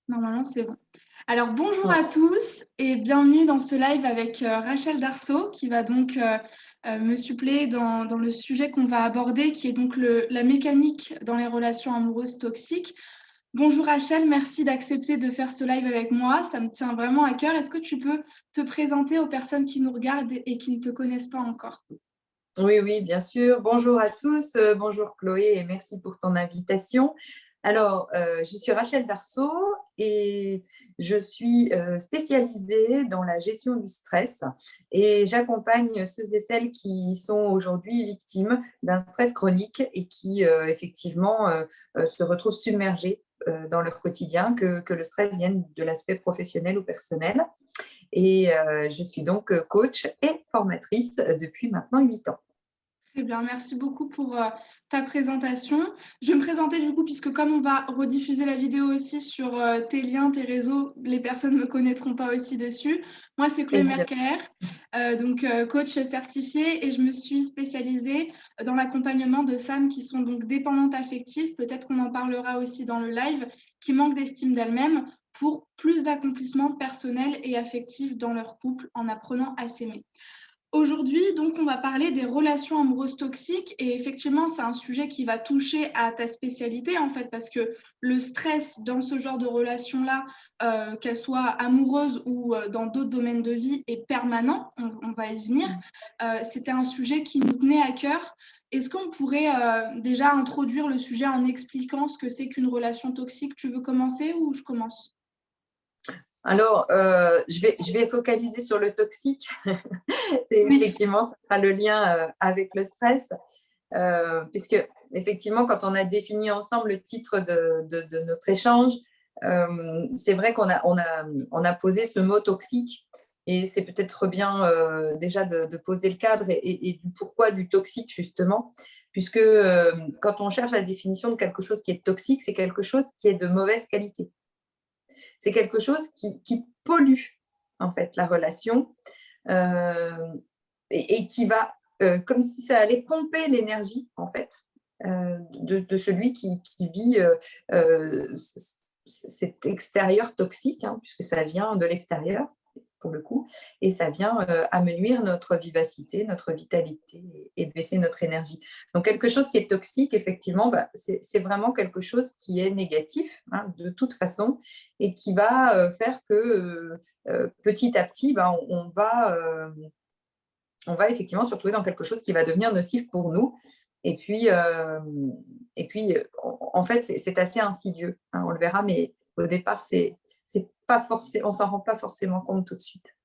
Normalement, c'est bon. Alors, bonjour Ouais. à tous et bienvenue dans ce live avec Rachel Darceau qui va donc me suppléer dans le sujet qu'on va aborder, qui est donc la mécanique dans les relations amoureuses toxiques. Bonjour Rachel, merci d'accepter de faire ce live avec moi. Ça me tient vraiment à cœur. Est-ce que tu peux te présenter aux personnes qui nous regardent et qui ne te connaissent pas encore? Oui, oui, bien sûr. Bonjour à tous. Bonjour Chloé et merci pour ton invitation. Alors, je suis Rachel Darceau et je suis spécialisée dans la gestion du stress et j'accompagne ceux et celles qui sont aujourd'hui victimes d'un stress chronique et qui effectivement se retrouvent submergés dans leur quotidien, que le stress vienne de l'aspect professionnel ou personnel. Et je suis donc coach et formatrice depuis maintenant 8 ans. Très bien, merci beaucoup pour ta présentation. Je vais me présenter du coup, puisque comme on va rediffuser la vidéo aussi sur tes liens, tes réseaux, les personnes ne me connaîtront pas aussi dessus. Moi, c'est Chloé Évidemment. Mercaer, coach certifiée, et je me suis spécialisée dans l'accompagnement de femmes qui sont donc dépendantes affectives, peut-être qu'on en parlera aussi dans le live, qui manquent d'estime d'elles-mêmes pour plus d'accomplissement personnel et affectif dans leur couple en apprenant à s'aimer. Aujourd'hui, donc, on va parler des relations amoureuses toxiques et effectivement, c'est un sujet qui va toucher à ta spécialité en fait, parce que le stress dans ce genre de relations-là, qu'elles soient amoureuses ou dans d'autres domaines de vie, est permanent. On va y venir. C'était un sujet qui nous tenait à cœur. Est-ce qu'on pourrait déjà introduire le sujet en expliquant ce que c'est qu'une relation toxique? Tu veux commencer ou je commence? Alors, je vais focaliser sur le toxique. C'est Oui. effectivement, ça fera le lien avec le stress, puisque effectivement, quand on a défini ensemble le titre de notre échange, c'est vrai on a posé ce mot toxique. Et c'est peut-être bien déjà de poser le cadre et du pourquoi du toxique, justement, puisque quand on cherche la définition de quelque chose qui est toxique, c'est quelque chose qui est de mauvaise qualité. C'est quelque chose qui pollue en fait la relation euh, et qui va, comme si ça allait pomper l'énergie en fait de celui qui vit cet extérieur toxique, hein, puisque ça vient de l'extérieur pour le coup, et ça vient amenuire notre vivacité, notre vitalité et baisser notre énergie. Donc quelque chose qui est toxique, effectivement, bah, c'est vraiment quelque chose qui est négatif, hein, de toute façon, et qui va faire que petit à petit, bah, on va effectivement se retrouver dans quelque chose qui va devenir nocif pour nous. Et puis en fait, c'est assez insidieux, hein, on le verra, mais au départ, c'est pas forcément, on s'en rend pas forcément compte tout de suite.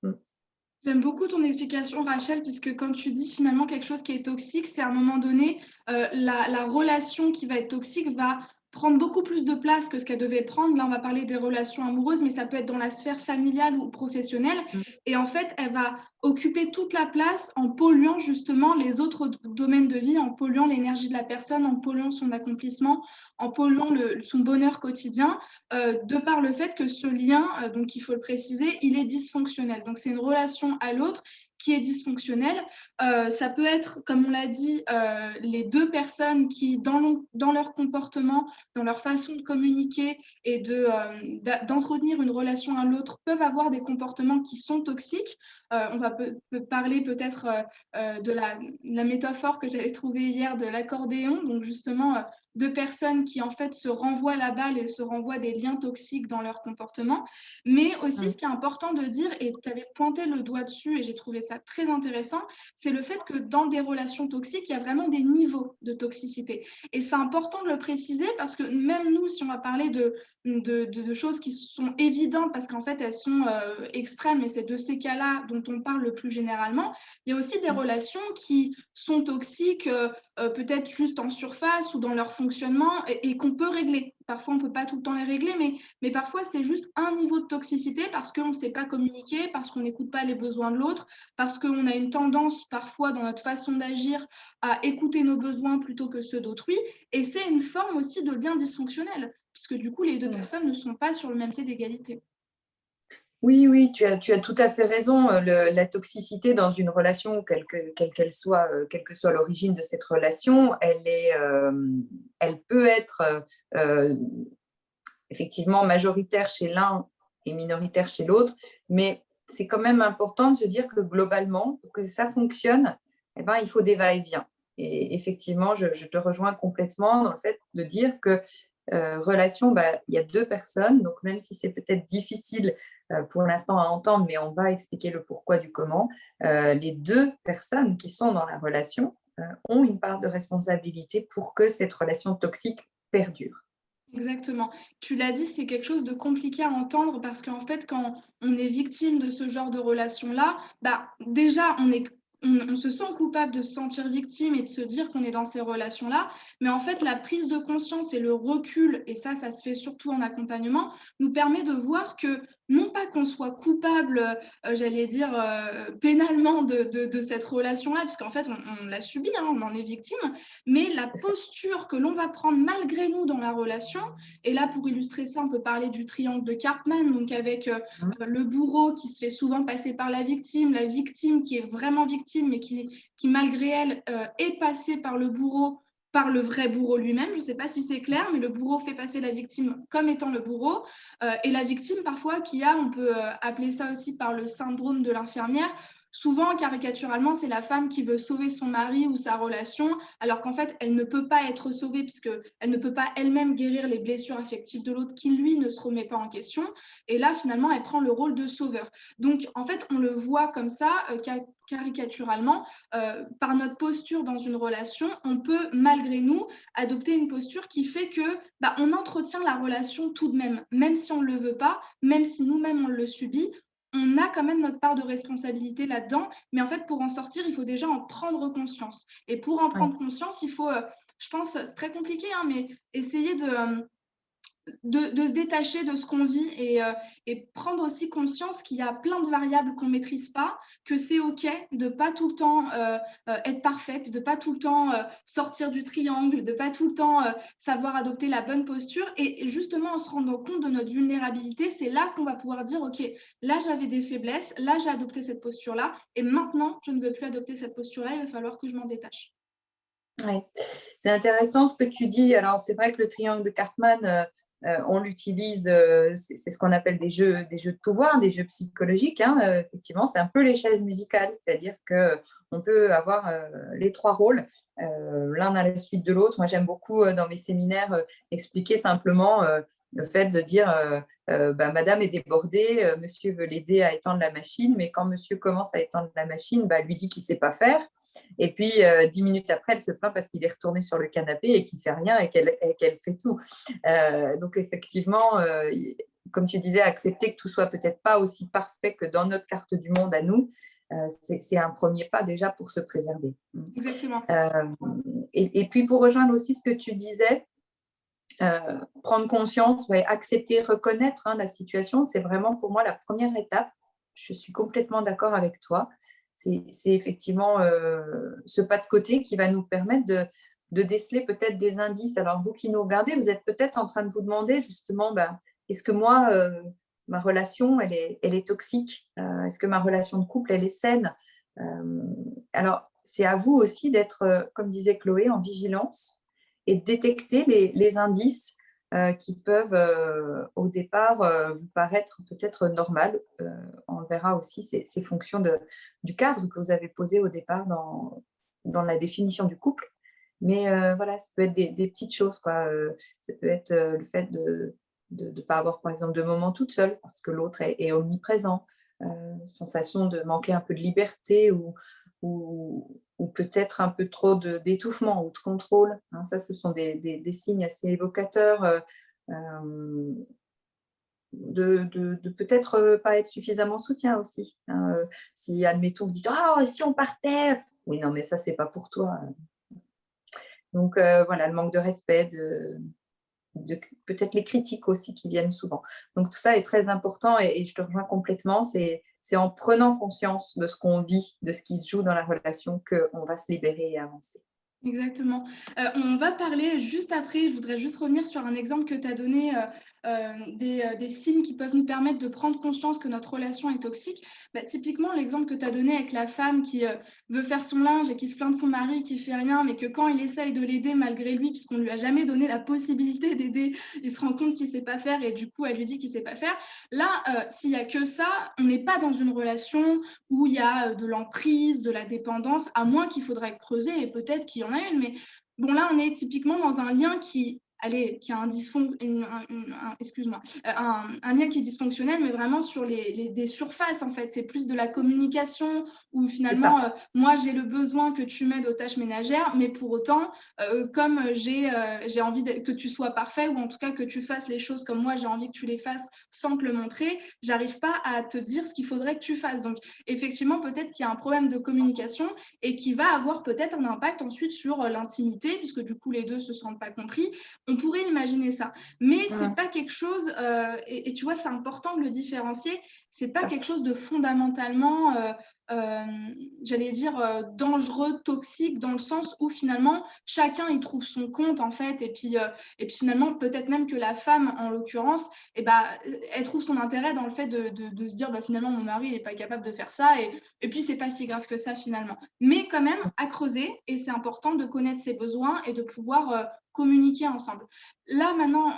J'aime beaucoup ton explication, Rachel, puisque quand tu dis finalement quelque chose qui est toxique, c'est à un moment donné, la relation qui va être toxique va prendre beaucoup plus de place que ce qu'elle devait prendre. Là, on va parler des relations amoureuses, mais ça peut être dans la sphère familiale ou professionnelle. Mm. Et en fait, elle va occuper toute la place en polluant justement les autres domaines de vie, en polluant l'énergie de la personne, en polluant son accomplissement, en polluant son bonheur quotidien, de par le fait que ce lien, donc il faut le préciser, il est dysfonctionnel. Donc c'est une relation à l'autre qui est dysfonctionnelle. Ça peut être, comme on l'a dit, les deux personnes qui, dans leur comportement, dans leur façon de communiquer et d'entretenir une relation à l'autre, peuvent avoir des comportements qui sont toxiques. On va parler peut-être de la métaphore que j'avais trouvée hier de l'accordéon. Donc justement, deux personnes qui en fait se renvoient la balle et se renvoient des liens toxiques dans leur comportement. Mais aussi, Mm. ce qui est important de dire, et tu avais pointé le doigt dessus et j'ai trouvé ça très intéressant, c'est le fait que dans des relations toxiques, il y a vraiment des niveaux de toxicité. Et c'est important de le préciser parce que même nous, si on va parler de choses qui sont évidentes parce qu'en fait, elles sont extrêmes et c'est de ces cas-là dont on parle le plus généralement, il y a aussi des relations qui sont toxiques, peut-être juste en surface ou dans leur fonctionnement et qu'on peut régler. Parfois, on ne peut pas tout le temps les régler, mais parfois, c'est juste un niveau de toxicité parce qu'on ne sait pas communiquer, parce qu'on n'écoute pas les besoins de l'autre, parce qu'on a une tendance parfois dans notre façon d'agir à écouter nos besoins plutôt que ceux d'autrui. Et c'est une forme aussi de lien dysfonctionnel, puisque du coup, les deux Mm. personnes ne sont pas sur le même pied d'égalité. Oui, oui, tu as tout à fait raison. La toxicité dans une relation, quelle qu'elle soit, quelle que soit l'origine de cette relation, elle peut être effectivement majoritaire chez l'un et minoritaire chez l'autre, mais c'est quand même important de se dire que globalement, pour que ça fonctionne, eh ben, il faut des va-et-vient. Et effectivement, je te rejoins complètement dans le fait de dire que relation, il y a deux personnes, donc même si c'est peut-être difficile pour l'instant à entendre, mais on va expliquer le pourquoi du comment, les deux personnes qui sont dans la relation ont une part de responsabilité pour que cette relation toxique perdure. Exactement. Tu l'as dit, c'est quelque chose de compliqué à entendre parce qu'en fait, quand on est victime de ce genre de relation-là, déjà, on se sent coupable de se sentir victime et de se dire qu'on est dans ces relations-là. Mais en fait, la prise de conscience et le recul, et ça se fait surtout en accompagnement, nous permet de voir que non pas qu'on soit coupable, j'allais dire, pénalement de cette relation-là, parce qu'en fait, on l'a subi, hein, on en est victime, mais la posture que l'on va prendre malgré nous dans la relation, et là pour illustrer ça, on peut parler du triangle de Karpman, donc avec le bourreau qui se fait souvent passer par la victime qui est vraiment victime, mais qui malgré elle est passée par le bourreau, par le vrai bourreau lui-même. Je ne sais pas si c'est clair, mais le bourreau fait passer la victime comme étant le bourreau. Et la victime, parfois, on peut appeler ça aussi par le syndrome de l'infirmière. Souvent, caricaturalement, c'est la femme qui veut sauver son mari ou sa relation, alors qu'en fait, elle ne peut pas être sauvée puisqu'elle ne peut pas elle-même guérir les blessures affectives de l'autre qui, lui, ne se remet pas en question. Et là, finalement, elle prend le rôle de sauveur. Donc, en fait, on le voit comme ça, caricaturalement, par notre posture dans une relation, on peut, malgré nous, adopter une posture qui fait que on entretient la relation tout de même, même si on ne le veut pas, même si nous-mêmes on le subit, on a quand même notre part de responsabilité là-dedans, mais en fait, pour en sortir, il faut déjà en prendre conscience. Et pour en prendre conscience, il faut, je pense, c'est très compliqué, hein, mais essayer de se détacher de ce qu'on vit et prendre aussi conscience qu'il y a plein de variables qu'on ne maîtrise pas, que c'est OK de ne pas tout le temps être parfaite, de ne pas tout le temps sortir du triangle, de ne pas tout le temps savoir adopter la bonne posture. Et justement, en se rendant compte de notre vulnérabilité, c'est là qu'on va pouvoir dire, OK, là j'avais des faiblesses, là j'ai adopté cette posture-là, et maintenant je ne veux plus adopter cette posture-là, il va falloir que je m'en détache. Oui, c'est intéressant ce que tu dis. Alors, c'est vrai que le triangle de Karpman, on l'utilise, c'est ce qu'on appelle des jeux de pouvoir, des jeux psychologiques. Hein. Effectivement, c'est un peu les chaises musicales, c'est-à-dire qu'on peut avoir les trois rôles, l'un à la suite de l'autre. Moi, j'aime beaucoup dans mes séminaires expliquer simplement le fait de dire Madame est débordée, monsieur veut l'aider à étendre la machine, mais quand monsieur commence à étendre la machine, lui dit qu'il ne sait pas faire. Et puis, 10 minutes après, elle se plaint parce qu'il est retourné sur le canapé et qu'il ne fait rien et qu'elle fait tout. Donc, effectivement, comme tu disais, accepter que tout soit peut-être pas aussi parfait que dans notre carte du monde à nous, c'est un premier pas déjà pour se préserver. Exactement. Et puis, pour rejoindre aussi ce que tu disais, prendre conscience, accepter, reconnaître la situation, c'est vraiment pour moi la première étape. Je suis complètement d'accord avec toi. C'est effectivement ce pas de côté qui va nous permettre de déceler peut-être des indices. Alors, vous qui nous regardez, vous êtes peut-être en train de vous demander justement, est-ce que moi, ma relation, elle est toxique? Est-ce que ma relation de couple, elle est saine? Alors, c'est à vous aussi d'être, comme disait Chloé, en vigilance et de détecter les indices qui peuvent au départ vous paraître peut-être normales. On le verra aussi, c'est fonction du cadre que vous avez posé au départ dans la définition du couple. Mais voilà, ça peut être des petites choses, quoi. Ça peut être le fait de ne pas avoir, par exemple, de moments toute seule parce que l'autre est omniprésent. Sensation de manquer un peu de liberté ou peut-être un peu trop d'étouffement ou de contrôle. Hein. Ça, ce sont des signes assez évocateurs de peut-être pas être suffisamment soutien aussi. Hein. Si, admettons, vous dites « Ah, si on partait !» Oui, non, mais ça, c'est pas pour toi. Donc, voilà, le manque de respect, peut-être les critiques aussi qui viennent souvent. Donc, tout ça est très important et je te rejoins complètement. C'est en prenant conscience de ce qu'on vit, de ce qui se joue dans la relation qu'on va se libérer et avancer. Exactement. On va parler juste après, je voudrais juste revenir sur un exemple que tu as donné, des signes qui peuvent nous permettre de prendre conscience que notre relation est toxique. Bah, typiquement, l'exemple que tu as donné avec la femme qui, veut faire son linge et qui se plaint de son mari qui fait rien, mais que quand il essaye de l'aider malgré lui, puisqu'on lui a jamais donné la possibilité d'aider, il se rend compte qu'il sait pas faire et du coup, elle lui dit qu'il sait pas faire. Là, s'il y a que ça, on n'est pas dans une relation où il y a de l'emprise, de la dépendance, à moins qu'il faudrait creuser et peut-être qu'il y en a une. Mais bon, là, on est typiquement dans un lien qui, allez, qui a excuse-moi, un lien qui est dysfonctionnel, mais vraiment sur des surfaces, en fait. C'est plus de la communication où C'est ça. finalement, moi, j'ai le besoin que tu m'aides aux tâches ménagères, mais pour autant, comme j'ai envie que tu sois parfait, ou en tout cas que tu fasses les choses comme moi, j'ai envie que tu les fasses sans te le montrer, j'arrive pas à te dire ce qu'il faudrait que tu fasses. Donc, effectivement, peut-être qu'il y a un problème de communication et qui va avoir peut-être un impact ensuite sur l'intimité, puisque du coup, les deux se sentent pas compris. On pourrait imaginer ça. Mais c'est pas quelque chose, et tu vois, c'est important de le différencier, c'est pas quelque chose de fondamentalement, euh, j'allais dire, dangereux, toxique, dans le sens où finalement, chacun y trouve son compte, en fait, et puis finalement, peut-être même que la femme, en l'occurrence, eh ben, elle trouve son intérêt dans le fait de se dire, bah, finalement, mon mari, il n'est pas capable de faire ça, et puis, c'est pas si grave que ça, finalement. Mais quand même, à creuser, et c'est important de connaître ses besoins et de pouvoir communiquer ensemble. Là, maintenant,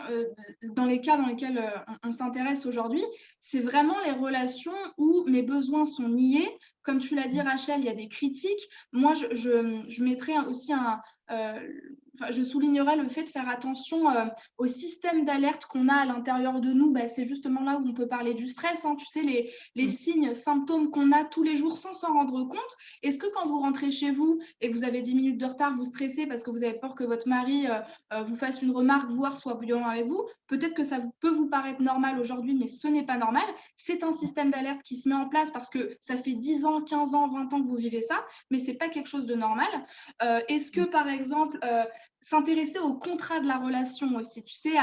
dans les cas dans lesquels on s'intéresse aujourd'hui, c'est vraiment les relations où mes besoins sont niés. Comme tu l'as dit, Rachel, il y a des critiques. Moi, je mettrais aussi je soulignerais le fait de faire attention au système d'alerte qu'on a à l'intérieur de nous. Bah, c'est justement là où on peut parler du stress, hein. Tu sais, les signes, symptômes qu'on a tous les jours sans s'en rendre compte. Est-ce que quand vous rentrez chez vous et que vous avez 10 minutes de retard, vous stressez parce que vous avez peur que votre mari vous fasse une remarque, voire soit violent avec vous? Peut-être que ça peut vous paraître normal aujourd'hui, mais ce n'est pas normal. C'est un système d'alerte qui se met en place parce que ça fait 10 ans, 15 ans, 20 ans que vous vivez ça, mais ce n'est pas quelque chose de normal. Est-ce que, par exemple, s'intéresser au contrat de la relation aussi, tu sais,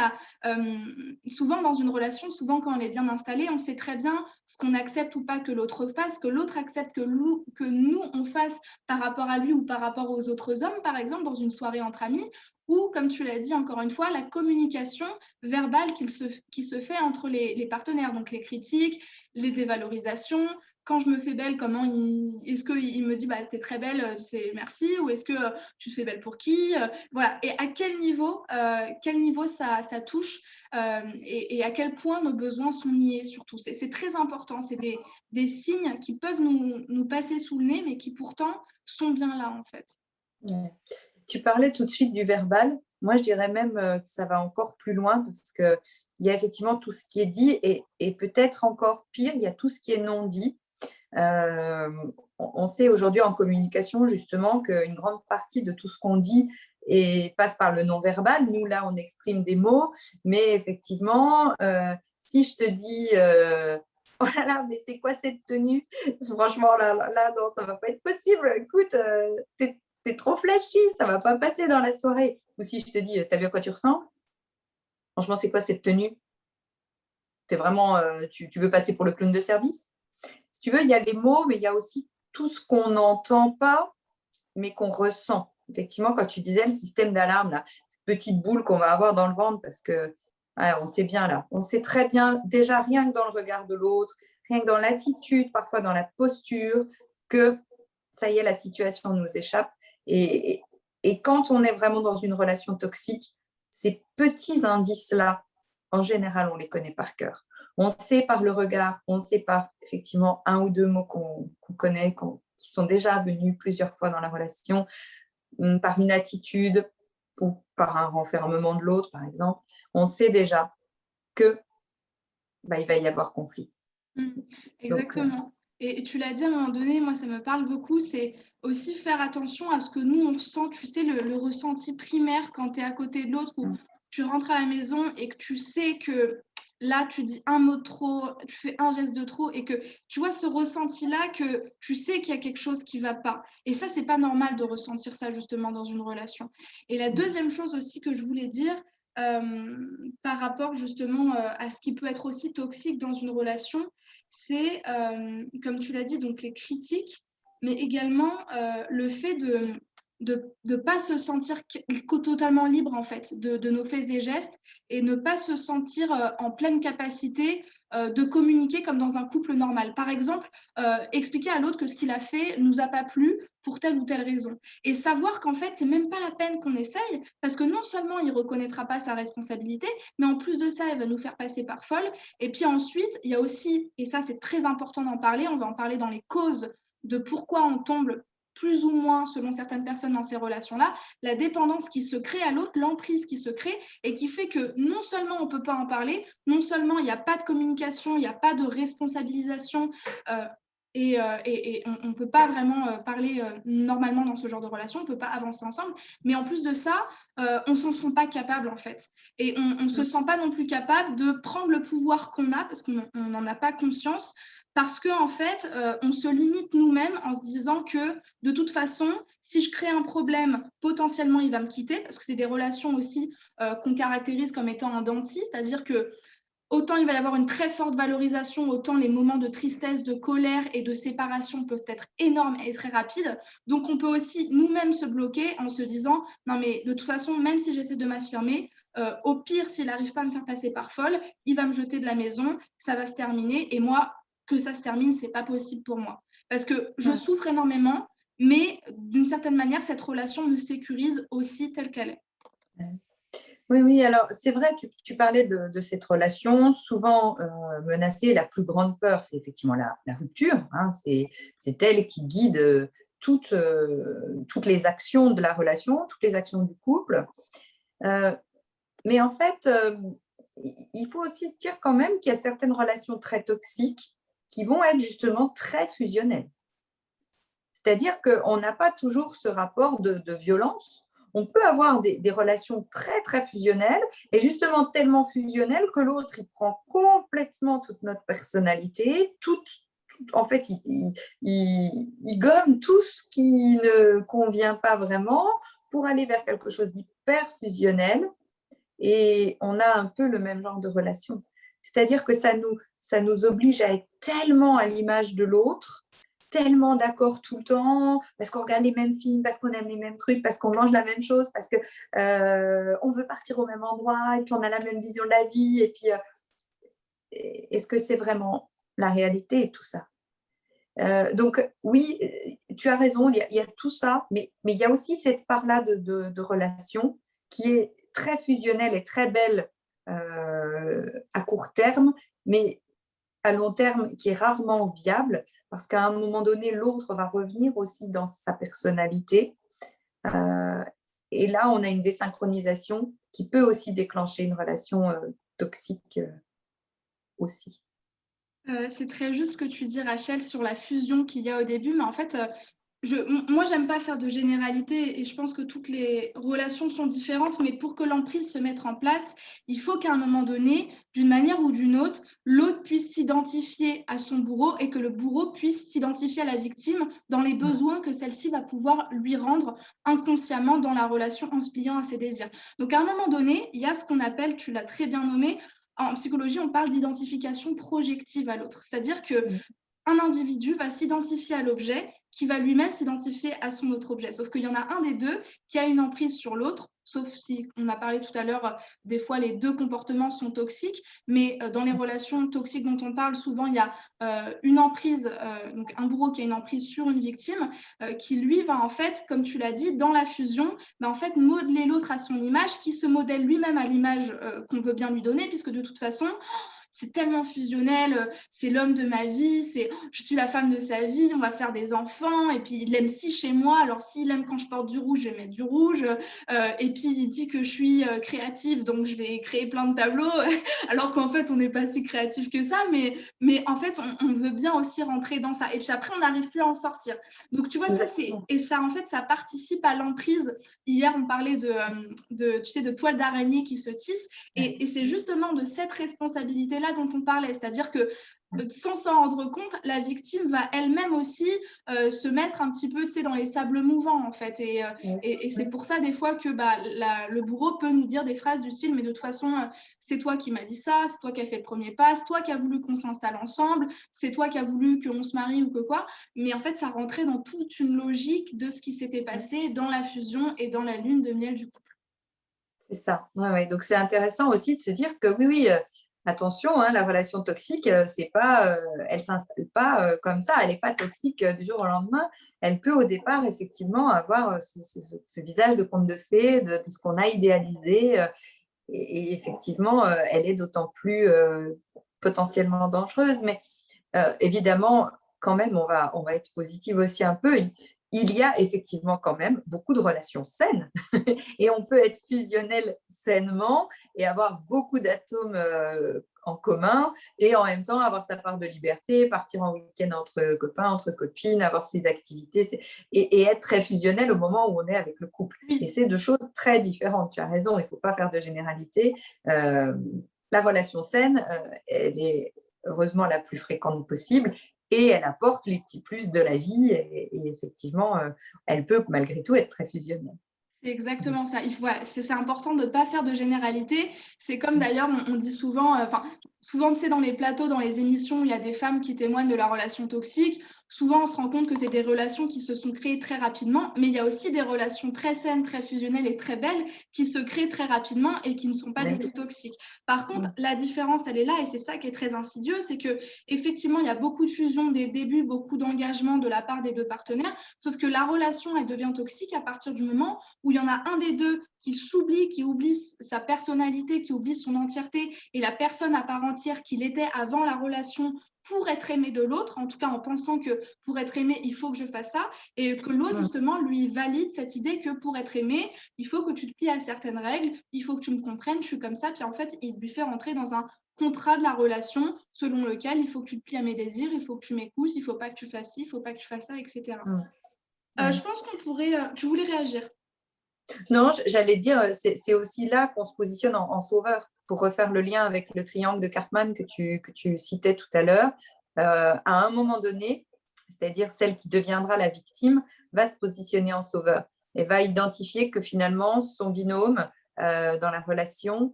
souvent dans une relation, souvent quand on est bien installé, on sait très bien ce qu'on accepte ou pas que l'autre fasse, que l'autre accepte que nous, on fasse par rapport à lui ou par rapport aux autres hommes, par exemple, dans une soirée entre amis, ou, comme tu l'as dit encore une fois, la communication verbale qui se fait entre les partenaires, donc les critiques, les dévalorisations. Quand je me fais belle, est-ce qu'il me dit bah, t'es très belle, c'est merci, ou est-ce que tu te fais belle pour qui, voilà. Et à quel niveau ça touche, et à quel point nos besoins sont niés surtout. C'est très important, c'est des signes qui peuvent nous passer sous le nez, mais qui pourtant sont bien là en fait. Ouais. Tu parlais tout de suite du verbal. Moi, je dirais même que ça va encore plus loin parce qu'il y a effectivement tout ce qui est dit et peut-être encore pire, il y a tout ce qui est non dit. On sait aujourd'hui en communication justement qu'une grande partie de tout ce qu'on dit passe par le non-verbal. Nous, là, on exprime des mots, mais effectivement, si je te dis oh là là, mais c'est quoi cette tenue? Franchement, là, non, ça va pas être possible. Écoute, t'es trop flashy, ça va pas passer dans la soirée. Ou si je te dis, t'as vu à quoi tu ressembles? Franchement, c'est quoi cette tenue? T'es vraiment, tu veux passer pour le clown de service? Si tu veux, il y a les mots, mais il y a aussi tout ce qu'on n'entend pas, mais qu'on ressent. Effectivement, quand tu disais le système d'alarme, là, cette petite boule qu'on va avoir dans le ventre, parce que ouais, on sait bien là, on sait très bien, déjà rien que dans le regard de l'autre, rien que dans l'attitude, parfois dans la posture, que ça y est, la situation nous échappe. Et quand on est vraiment dans une relation toxique, ces petits indices-là, en général, on les connaît par cœur. On sait par le regard, on sait par effectivement un ou deux mots qu'on connaît, qui sont déjà venus plusieurs fois dans la relation, par une attitude ou par un renfermement de l'autre, par exemple. On sait déjà que il va y avoir conflit. Donc, Exactement. Et tu l'as dit à un moment donné, moi ça me parle beaucoup, c'est aussi faire attention à ce que nous on ressent, tu sais, le ressenti primaire quand tu es à côté de l'autre, ou tu rentres à la maison et que tu sais que là tu dis un mot de trop, tu fais un geste de trop, et que tu vois ce ressenti-là, que tu sais qu'il y a quelque chose qui va pas. Et ça, c'est pas normal de ressentir ça justement dans une relation. Et la deuxième chose aussi que je voulais dire, par rapport justement à ce qui peut être aussi toxique dans une relation, c'est, comme tu l'as dit, donc les critiques, mais également le fait de pas se sentir totalement libre en fait de nos faits et gestes et ne pas se sentir en pleine capacité de communiquer comme dans un couple normal. Par exemple, expliquer à l'autre que ce qu'il a fait nous a pas plu pour telle ou telle raison. Et savoir qu'en fait, c'est même pas la peine qu'on essaye, parce que non seulement il reconnaîtra pas sa responsabilité, mais en plus de ça, il va nous faire passer par folle. Et puis ensuite, il y a aussi, et ça c'est très important d'en parler, on va en parler dans les causes de pourquoi on tombe plus ou moins, selon certaines personnes, dans ces relations-là, la dépendance qui se crée à l'autre, l'emprise qui se crée et qui fait que non seulement on ne peut pas en parler, non seulement il n'y a pas de communication, il n'y a pas de responsabilisation et on ne peut pas vraiment parler normalement dans ce genre de relation, on ne peut pas avancer ensemble, mais en plus de ça, on ne s'en sent pas capable en fait. Et on ne se sent pas non plus capable de prendre le pouvoir qu'on a, parce qu'on n'en a pas conscience, parce qu'en fait, on se limite nous-mêmes en se disant que de toute façon, si je crée un problème, potentiellement, il va me quitter, parce que c'est des relations aussi qu'on caractérise comme étant en dents de scie, c'est-à-dire que autant il va y avoir une très forte valorisation, autant les moments de tristesse, de colère et de séparation peuvent être énormes et très rapides. Donc, on peut aussi nous-mêmes se bloquer en se disant « Non, mais de toute façon, même si j'essaie de m'affirmer, au pire, s'il n'arrive pas à me faire passer par folle, il va me jeter de la maison, ça va se terminer. Et moi, que ça se termine, c'est pas possible pour moi. Parce que je souffre énormément, mais d'une certaine manière, cette relation me sécurise aussi telle qu'elle est. » Oui, oui, alors c'est vrai, tu parlais de cette relation souvent menacée. La plus grande peur, c'est effectivement la rupture. Hein, c'est elle qui guide toutes les actions de la relation, toutes les actions du couple. Mais en fait, il faut aussi se dire quand même qu'il y a certaines relations très toxiques qui vont être justement très fusionnelles. C'est-à-dire qu'on n'a pas toujours ce rapport de violence. On peut avoir des relations très, très fusionnelles et justement tellement fusionnelles que l'autre, il prend complètement toute notre personnalité, en fait, il gomme tout ce qui ne convient pas vraiment pour aller vers quelque chose d'hyper fusionnel et on a un peu le même genre de relation. C'est-à-dire que ça nous oblige à être tellement à l'image de l'autre, tellement d'accord tout le temps, parce qu'on regarde les mêmes films, parce qu'on aime les mêmes trucs, parce qu'on mange la même chose, parce qu'on veut partir au même endroit, et puis on a la même vision de la vie, et puis est-ce que c'est vraiment la réalité, tout ça? Donc oui, tu as raison, il y a tout ça, mais il y a aussi cette part-là de relation qui est très fusionnelle et très belle à court terme, mais à long terme qui est rarement viable parce qu'à un moment donné, l'autre va revenir aussi dans sa personnalité. Et là, on a une désynchronisation qui peut aussi déclencher une relation toxique aussi. C'est très juste ce que tu dis, Rachel, sur la fusion qu'il y a au début, mais en fait, moi, j'aime pas faire de généralité et je pense que toutes les relations sont différentes, mais pour que l'emprise se mette en place, il faut qu'à un moment donné, d'une manière ou d'une autre, l'autre puisse s'identifier à son bourreau et que le bourreau puisse s'identifier à la victime dans les besoins que celle-ci va pouvoir lui rendre inconsciemment dans la relation en se pliant à ses désirs. Donc, à un moment donné, il y a ce qu'on appelle, tu l'as très bien nommé, en psychologie, on parle d'identification projective à l'autre. C'est-à-dire qu'un individu va s'identifier à l'objet qui va lui-même s'identifier à son autre objet. Sauf qu'il y en a un des deux qui a une emprise sur l'autre, sauf si on a parlé tout à l'heure, des fois les deux comportements sont toxiques, mais dans les relations toxiques dont on parle, souvent il y a une emprise, donc un bourreau qui a une emprise sur une victime, qui lui va en fait, comme tu l'as dit, dans la fusion, en fait modeler l'autre à son image, qui se modèle lui-même à l'image qu'on veut bien lui donner, puisque de toute façon, c'est tellement fusionnel, c'est l'homme de ma vie, je suis la femme de sa vie, on va faire des enfants, et puis il aime si chez moi, alors s'il aime quand je porte du rouge, je vais mettre du rouge, et puis il dit que je suis créative, donc je vais créer plein de tableaux, alors qu'en fait on n'est pas si créatif que ça, mais en fait on veut bien aussi rentrer dans ça, et puis après on n'arrive plus à en sortir. Donc tu vois, et ça en fait ça participe à l'emprise. Hier on parlait tu sais, de toile d'araignée qui se tisse, et c'est justement de cette responsabilité effet-là dont on parlait, c'est-à-dire que sans s'en rendre compte, la victime va elle-même aussi se mettre un petit peu, tu sais, dans les sables mouvants, en fait. Et c'est pour ça, des fois, que le bourreau peut nous dire des phrases du style, mais de toute façon, c'est toi qui m'as dit ça, c'est toi qui as fait le premier pas, c'est toi qui as voulu qu'on s'installe ensemble, c'est toi qui as voulu qu'on se marie ou que quoi. Mais en fait, ça rentrait dans toute une logique de ce qui s'était passé dans la fusion et dans la lune de miel du couple. C'est ça. Ouais, ouais. Donc, c'est intéressant aussi de se dire que oui, oui, attention, hein, la relation toxique, c'est pas, elle ne s'installe pas comme ça, elle n'est pas toxique du jour au lendemain. Elle peut au départ, effectivement, avoir ce visage de conte de fées, de ce qu'on a idéalisé. Et effectivement, elle est d'autant plus potentiellement dangereuse. Mais évidemment, quand même, on va être positive aussi un peu. Il y a effectivement quand même beaucoup de relations saines et on peut être fusionnel sainement et avoir beaucoup d'atomes en commun et en même temps avoir sa part de liberté, partir en week-end entre copains, entre copines, avoir ses activités et être très fusionnel au moment où on est avec le couple. Et Oui. c'est deux choses très différentes. Tu as raison, il ne faut pas faire de généralité. La relation saine, elle est heureusement la plus fréquente possible et elle apporte les petits plus de la vie et effectivement, elle peut malgré tout être très fusionnelle. C'est exactement ça. Voilà, c'est important de ne pas faire de généralité. C'est comme d'ailleurs, on dit souvent, souvent, tu sais, dans les plateaux, dans les émissions, où il y a des femmes qui témoignent de la relation toxique. Souvent, on se rend compte que c'est des relations qui se sont créées très rapidement, mais il y a aussi des relations très saines, très fusionnelles et très belles qui se créent très rapidement et qui ne sont pas du tout toxiques. Par contre, la différence, elle est là, et c'est ça qui est très insidieux, c'est que effectivement, il y a beaucoup de fusion dès le début, beaucoup d'engagement de la part des deux partenaires, sauf que la relation, elle devient toxique à partir du moment où il y en a un des deux qui s'oublie, qui oublie sa personnalité, qui oublie son entièreté et la personne à part entière qu'il était avant la relation pour être aimé de l'autre, en tout cas en pensant que pour être aimé, il faut que je fasse ça, et que l'autre, justement, lui valide cette idée que pour être aimé, il faut que tu te plies à certaines règles, il faut que tu me comprennes, je suis comme ça, puis en fait, il lui fait rentrer dans un contrat de la relation selon lequel il faut que tu te plies à mes désirs, il faut que tu m'épouses, il ne faut pas que tu fasses ci, il ne faut pas que tu fasses ça, etc. Je pense qu'on pourrait... tu voulais réagir? Non, j'allais dire, c'est aussi là qu'on se positionne en sauveur, pour refaire le lien avec le triangle de Cartman que tu citais tout à l'heure. À un moment donné, c'est-à-dire celle qui deviendra la victime, va se positionner en sauveur et va identifier que finalement, son binôme dans la relation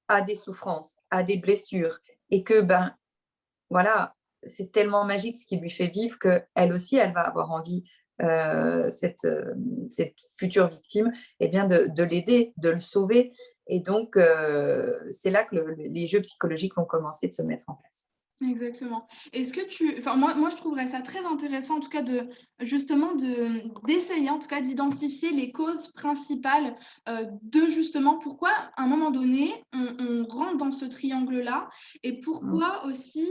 a des souffrances, a des blessures et que, ben, voilà, c'est tellement magique ce qui lui fait vivre qu'elle aussi, elle va avoir envie, cette future victime, eh bien de l'aider, de le sauver. Et donc, c'est là que les jeux psychologiques vont commencer de se mettre en place. Exactement. Est-ce que moi, je trouverais ça très intéressant, en tout cas, d'essayer, en tout cas, d'identifier les causes principales de justement pourquoi, à un moment donné, on rentre dans ce triangle-là et pourquoi aussi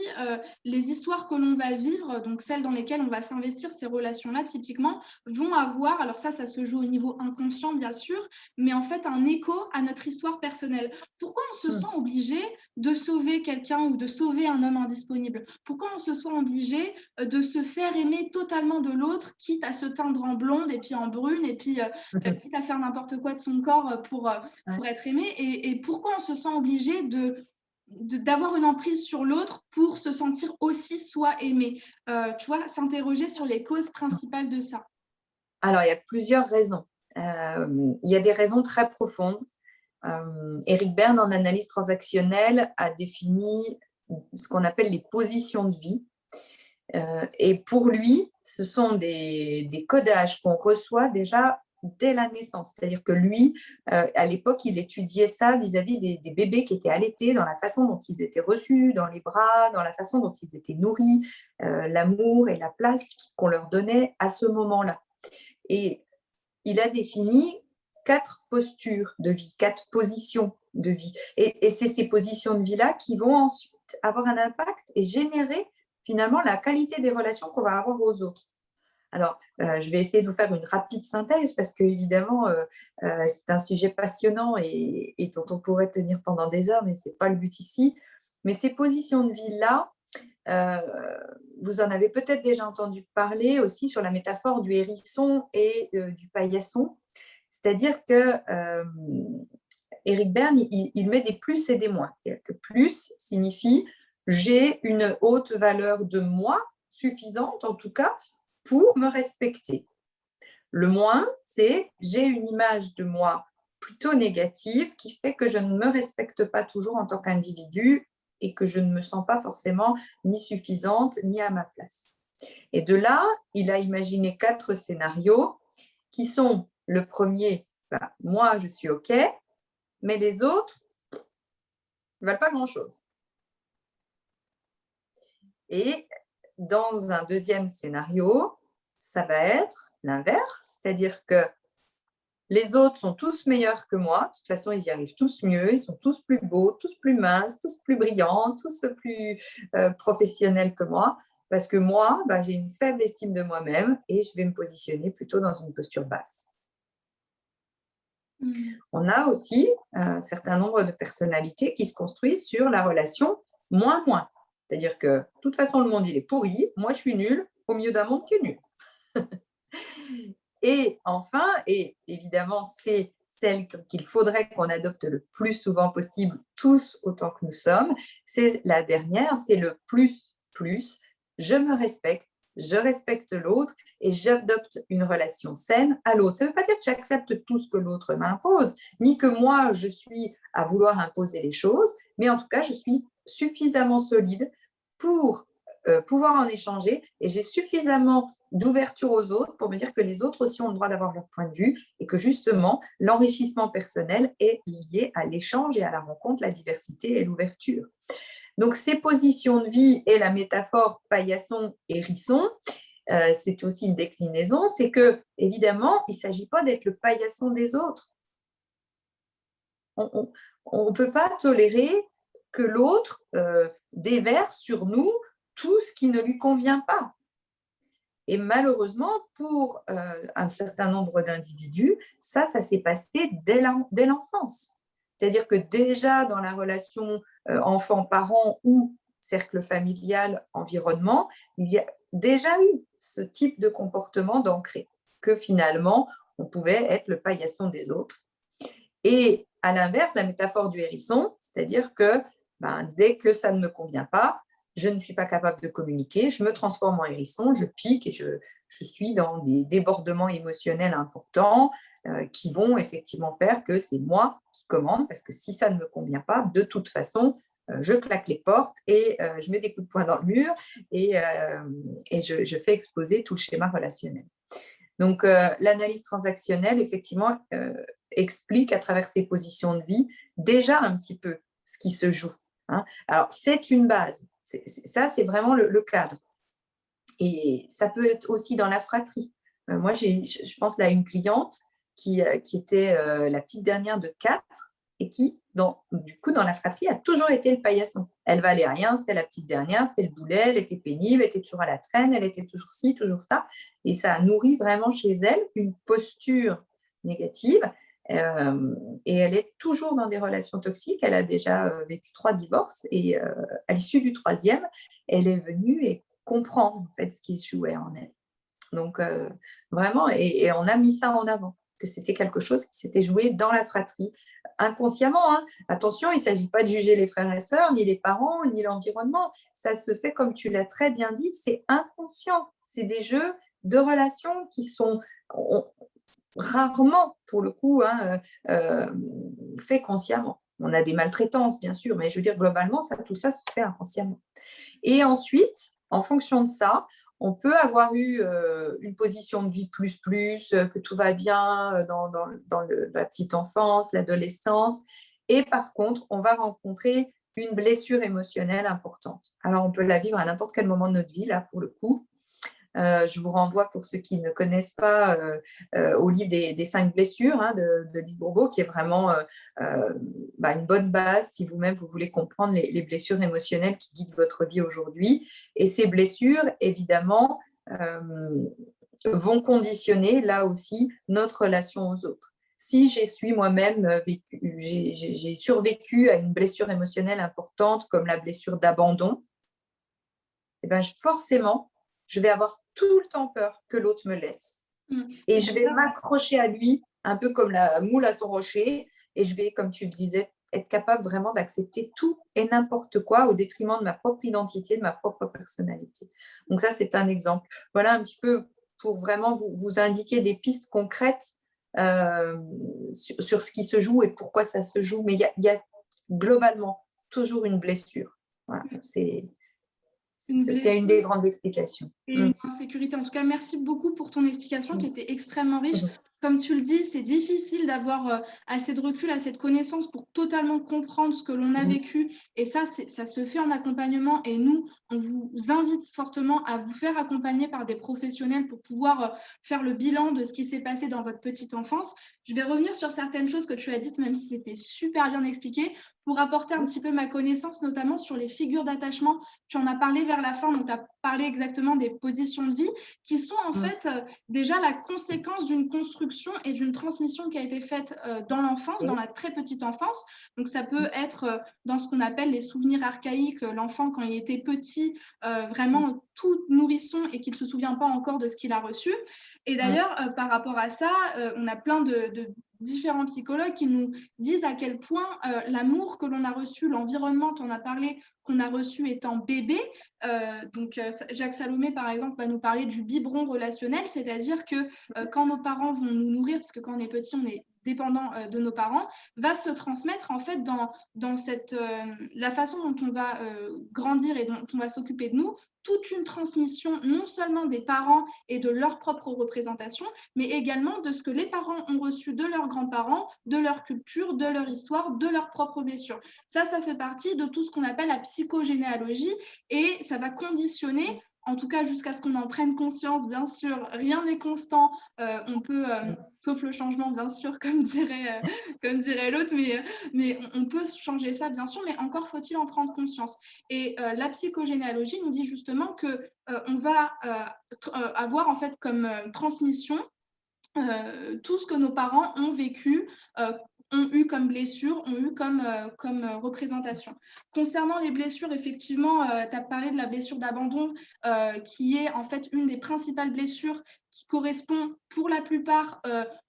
les histoires que l'on va vivre, donc celles dans lesquelles on va s'investir, ces relations-là, typiquement, vont avoir, alors ça se joue au niveau inconscient, bien sûr, mais en fait, un écho à notre histoire personnelle. Pourquoi on se sent obligé de sauver quelqu'un ou de sauver un homme indisponible? Pourquoi on se soit obligé de se faire aimer totalement de l'autre, quitte à se teindre en blonde et puis en brune et puis quitte à faire n'importe quoi de son corps pour être aimé? Et pourquoi on se sent obligé d'avoir une emprise sur l'autre pour se sentir aussi soi aimé? Tu vois, s'interroger sur les causes principales de ça. Alors, il y a plusieurs raisons. Il y a des raisons très profondes. Eric Berne, en analyse transactionnelle, a défini ce qu'on appelle les positions de vie. Et pour lui, ce sont des codages qu'on reçoit déjà dès la naissance. C'est-à-dire que lui, à l'époque, il étudiait ça vis-à-vis des bébés qui étaient allaités, dans la façon dont ils étaient reçus dans les bras, dans la façon dont ils étaient nourris, l'amour et la place qu'on leur donnait à ce moment-là. Et il a défini 4 postures de vie, 4 positions de vie. Et c'est ces positions de vie-là qui vont ensuite avoir un impact et générer finalement la qualité des relations qu'on va avoir aux autres. Alors, je vais essayer de vous faire une rapide synthèse parce qu'évidemment, c'est un sujet passionnant et dont on pourrait tenir pendant des heures, mais ce n'est pas le but ici. Mais ces positions de vie-là, vous en avez peut-être déjà entendu parler aussi sur la métaphore du hérisson et du paillasson. C'est-à-dire que Eric Berne, il met des plus et des moins. C'est-à-dire que plus signifie j'ai une haute valeur de moi, suffisante en tout cas, pour me respecter. Le moins, c'est j'ai une image de moi plutôt négative qui fait que je ne me respecte pas toujours en tant qu'individu et que je ne me sens pas forcément ni suffisante ni à ma place. Et de là, il a imaginé 4 scénarios qui sont le premier, moi je suis OK, mais les autres ne valent pas grand-chose. Et dans un deuxième scénario, ça va être l'inverse, c'est-à-dire que les autres sont tous meilleurs que moi. De toute façon, ils y arrivent tous mieux. Ils sont tous plus beaux, tous plus minces, tous plus brillants, tous plus professionnels que moi. Parce que moi, j'ai une faible estime de moi-même et je vais me positionner plutôt dans une posture basse. On a aussi un certain nombre de personnalités qui se construisent sur la relation moins-moins. C'est-à-dire que, de toute façon, le monde, il est pourri. Moi, je suis nulle au milieu d'un monde qui est nul. Et enfin, et évidemment, c'est celle qu'il faudrait qu'on adopte le plus souvent possible, tous autant que nous sommes, c'est la dernière, c'est le plus, plus. Je me respecte, je respecte l'autre et j'adopte une relation saine à l'autre. Ça ne veut pas dire que j'accepte tout ce que l'autre m'impose, ni que moi, je suis à vouloir imposer les choses, mais en tout cas, je suis suffisamment solide pour pouvoir en échanger et j'ai suffisamment d'ouverture aux autres pour me dire que les autres aussi ont le droit d'avoir leur point de vue et que justement l'enrichissement personnel est lié à l'échange et à la rencontre, la diversité et l'ouverture. Donc ces positions de vie et la métaphore paillasson-hérisson, c'est aussi une déclinaison, c'est que évidemment il ne s'agit pas d'être le paillasson des autres. On ne peut pas tolérer que l'autre déverse sur nous tout ce qui ne lui convient pas. Et malheureusement, pour un certain nombre d'individus, ça s'est passé dès l'enfance. C'est-à-dire que déjà dans la relation enfant-parent ou cercle familial, environnement, il y a déjà eu ce type de comportement d'ancré, que finalement, on pouvait être le paillasson des autres. Et à l'inverse, la métaphore du hérisson, c'est-à-dire que dès que ça ne me convient pas, je ne suis pas capable de communiquer, je me transforme en hérisson, je pique et je suis dans des débordements émotionnels importants qui vont effectivement faire que c'est moi qui commande, parce que si ça ne me convient pas, de toute façon, je claque les portes et je mets des coups de poing dans le mur et je fais exploser tout le schéma relationnel. Donc, l'analyse transactionnelle, effectivement, explique à travers ces positions de vie déjà un petit peu ce qui se joue. Hein. Alors, c'est une base. Ça, c'est vraiment le cadre. Et ça peut être aussi dans la fratrie. Moi, je pense là à une cliente qui était la petite dernière de 4 et qui, du coup, dans la fratrie, a toujours été le paillasson. Elle valait rien, c'était la petite dernière, c'était le boulet, elle était pénible, elle était toujours à la traîne, elle était toujours ci, toujours ça. Et ça a nourri vraiment chez elle une posture négative. Et elle est toujours dans des relations toxiques. Elle a déjà vécu 3 divorces et à l'issue du 3e, elle est venue comprendre en fait ce qui se jouait en elle. Donc vraiment, et on a mis ça en avant, que c'était quelque chose qui s'était joué dans la fratrie, inconsciemment. Hein. Attention, il ne s'agit pas de juger les frères et sœurs, ni les parents, ni l'environnement. Ça se fait, comme tu l'as très bien dit, c'est inconscient. C'est des jeux de relations qui sont rarement, pour le coup, faits consciemment. On a des maltraitances, bien sûr, mais je veux dire, globalement, tout ça se fait inconsciemment. Et ensuite, en fonction de ça, on peut avoir eu une position de vie plus, que tout va bien dans la petite enfance, l'adolescence. Et par contre, on va rencontrer une blessure émotionnelle importante. Alors, on peut la vivre à n'importe quel moment de notre vie, là, pour le coup. Je vous renvoie, pour ceux qui ne connaissent pas, au livre des 5 blessures de Lise Bourbeau, qui est vraiment une bonne base si vous-même vous voulez comprendre les blessures émotionnelles qui guident votre vie aujourd'hui. Et ces blessures, évidemment, vont conditionner là aussi notre relation aux autres. Si j'ai survécu à une blessure émotionnelle importante comme la blessure d'abandon, forcément, je vais avoir tout le temps peur que l'autre me laisse. Et je vais m'accrocher à lui un peu comme la moule à son rocher, et je vais, comme tu le disais, être capable vraiment d'accepter tout et n'importe quoi au détriment de ma propre identité, de ma propre personnalité. Donc ça, c'est un exemple. Voilà un petit peu pour vraiment vous indiquer des pistes concrètes sur ce qui se joue et pourquoi ça se joue. Mais il y a globalement toujours une blessure. Voilà, c'est Une une des grandes explications. Et une insécurité. En tout cas, merci beaucoup pour ton explication qui était extrêmement riche. Comme tu le dis, c'est difficile d'avoir assez de recul, assez de connaissances pour totalement comprendre ce que l'on a vécu. Et ça se fait en accompagnement. Et nous, on vous invite fortement à vous faire accompagner par des professionnels pour pouvoir faire le bilan de ce qui s'est passé dans votre petite enfance. Je vais revenir sur certaines choses que tu as dites, même si c'était super bien expliqué, pour apporter un petit peu ma connaissance, notamment sur les figures d'attachement. Tu en as parlé vers la fin, donc tu as parlé exactement des positions de vie qui sont en fait déjà la conséquence d'une construction et d'une transmission qui a été faite dans l'enfance, dans la très petite enfance. Donc ça peut être dans ce qu'on appelle les souvenirs archaïques, l'enfant quand il était petit, vraiment tout nourrisson et qu'il ne se souvient pas encore de ce qu'il a reçu. Et d'ailleurs, par rapport à ça, on a plein de différents psychologues qui nous disent à quel point l'amour que l'on a reçu, l'environnement, on a parlé, qu'on a reçu étant bébé. Donc, Jacques Salomé, par exemple, va nous parler du biberon relationnel, c'est-à-dire que quand nos parents vont nous nourrir, parce que quand on est petit, on est dépendant de nos parents, va se transmettre en fait dans la façon dont on va grandir et dont on va s'occuper de nous, toute une transmission non seulement des parents et de leur propre représentation, mais également de ce que les parents ont reçu de leurs grands-parents, de leur culture, de leur histoire, de leurs propres blessures. Ça fait partie de tout ce qu'on appelle la psychogénéalogie et ça va conditionner, en tout cas jusqu'à ce qu'on en prenne conscience, bien sûr, rien n'est constant, on peut, sauf le changement, bien sûr, comme dirait l'autre, mais on peut changer ça, bien sûr, mais encore faut-il en prendre conscience. Et la psychogénéalogie nous dit justement que on va avoir en fait comme transmission tout ce que nos parents ont vécu, ont eu comme blessure, ont eu comme représentation. Concernant les blessures, effectivement, tu as parlé de la blessure d'abandon, qui est en fait une des principales blessures qui correspond pour la plupart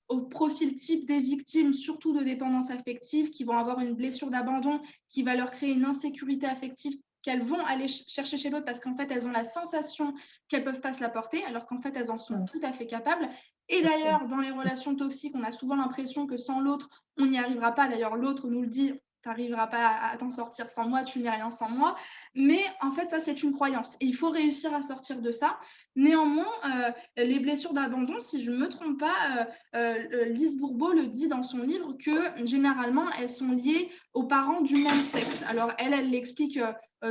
au profil type des victimes, surtout de dépendance affective, qui vont avoir une blessure d'abandon qui va leur créer une insécurité affective qu'elles vont aller chercher chez l'autre parce qu'en fait, elles ont la sensation qu'elles ne peuvent pas se la porter, alors qu'en fait, elles en sont tout à fait capables. Et d'ailleurs, dans les relations toxiques, on a souvent l'impression que sans l'autre, on n'y arrivera pas. D'ailleurs, l'autre nous le dit, tu n'arriveras pas à t'en sortir sans moi, tu n'es rien sans moi. Mais en fait, ça, c'est une croyance. Et il faut réussir à sortir de ça. Néanmoins, les blessures d'abandon, si je ne me trompe pas, Lise Bourbeau le dit dans son livre que généralement, elles sont liées aux parents du même sexe. Alors, elle l'explique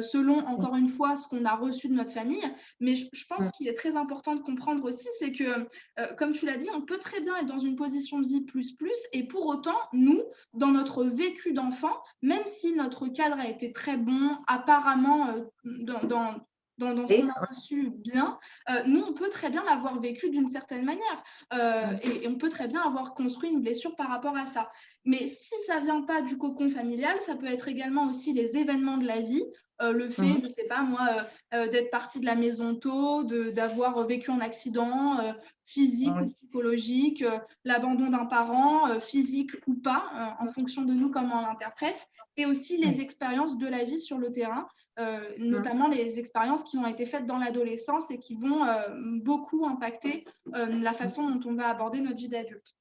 selon, encore une fois, ce qu'on a reçu de notre famille. Mais je pense qu'il est très important de comprendre aussi, c'est que, comme tu l'as dit, on peut très bien être dans une position de vie plus, et pour autant, nous, dans notre vécu d'enfant, même si notre cadre a été très bon, apparemment, dans ce qu'on a reçu bien, nous, on peut très bien l'avoir vécu d'une certaine manière et on peut très bien avoir construit une blessure par rapport à ça. Mais si ça ne vient pas du cocon familial, ça peut être également aussi les événements de la vie, le fait, je ne sais pas moi, d'être parti de la maison tôt, d'avoir vécu un accident physique ou psychologique, l'abandon d'un parent, physique ou pas, en fonction de nous, comment on l'interprète, et aussi les expériences de la vie sur le terrain, notamment les expériences qui ont été faites dans l'adolescence et qui vont beaucoup impacter la façon dont on va aborder notre vie d'adulte.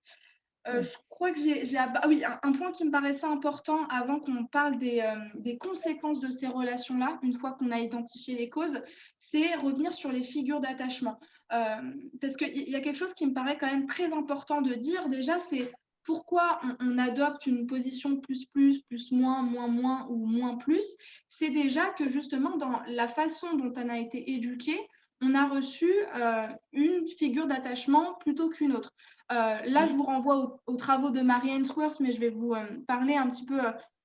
Je crois que oui, un point qui me paraissait important avant qu'on parle des conséquences de ces relations-là, une fois qu'on a identifié les causes, c'est revenir sur les figures d'attachement. Parce qu'il y a quelque chose qui me paraît quand même très important de dire déjà, c'est pourquoi on adopte une position plus, moins, moins ou moins plus. C'est déjà que justement, dans la façon dont on a été éduqué, on a reçu une figure d'attachement plutôt qu'une autre. Là, je vous renvoie aux travaux de Mary Ainsworth, mais je vais vous parler un petit peu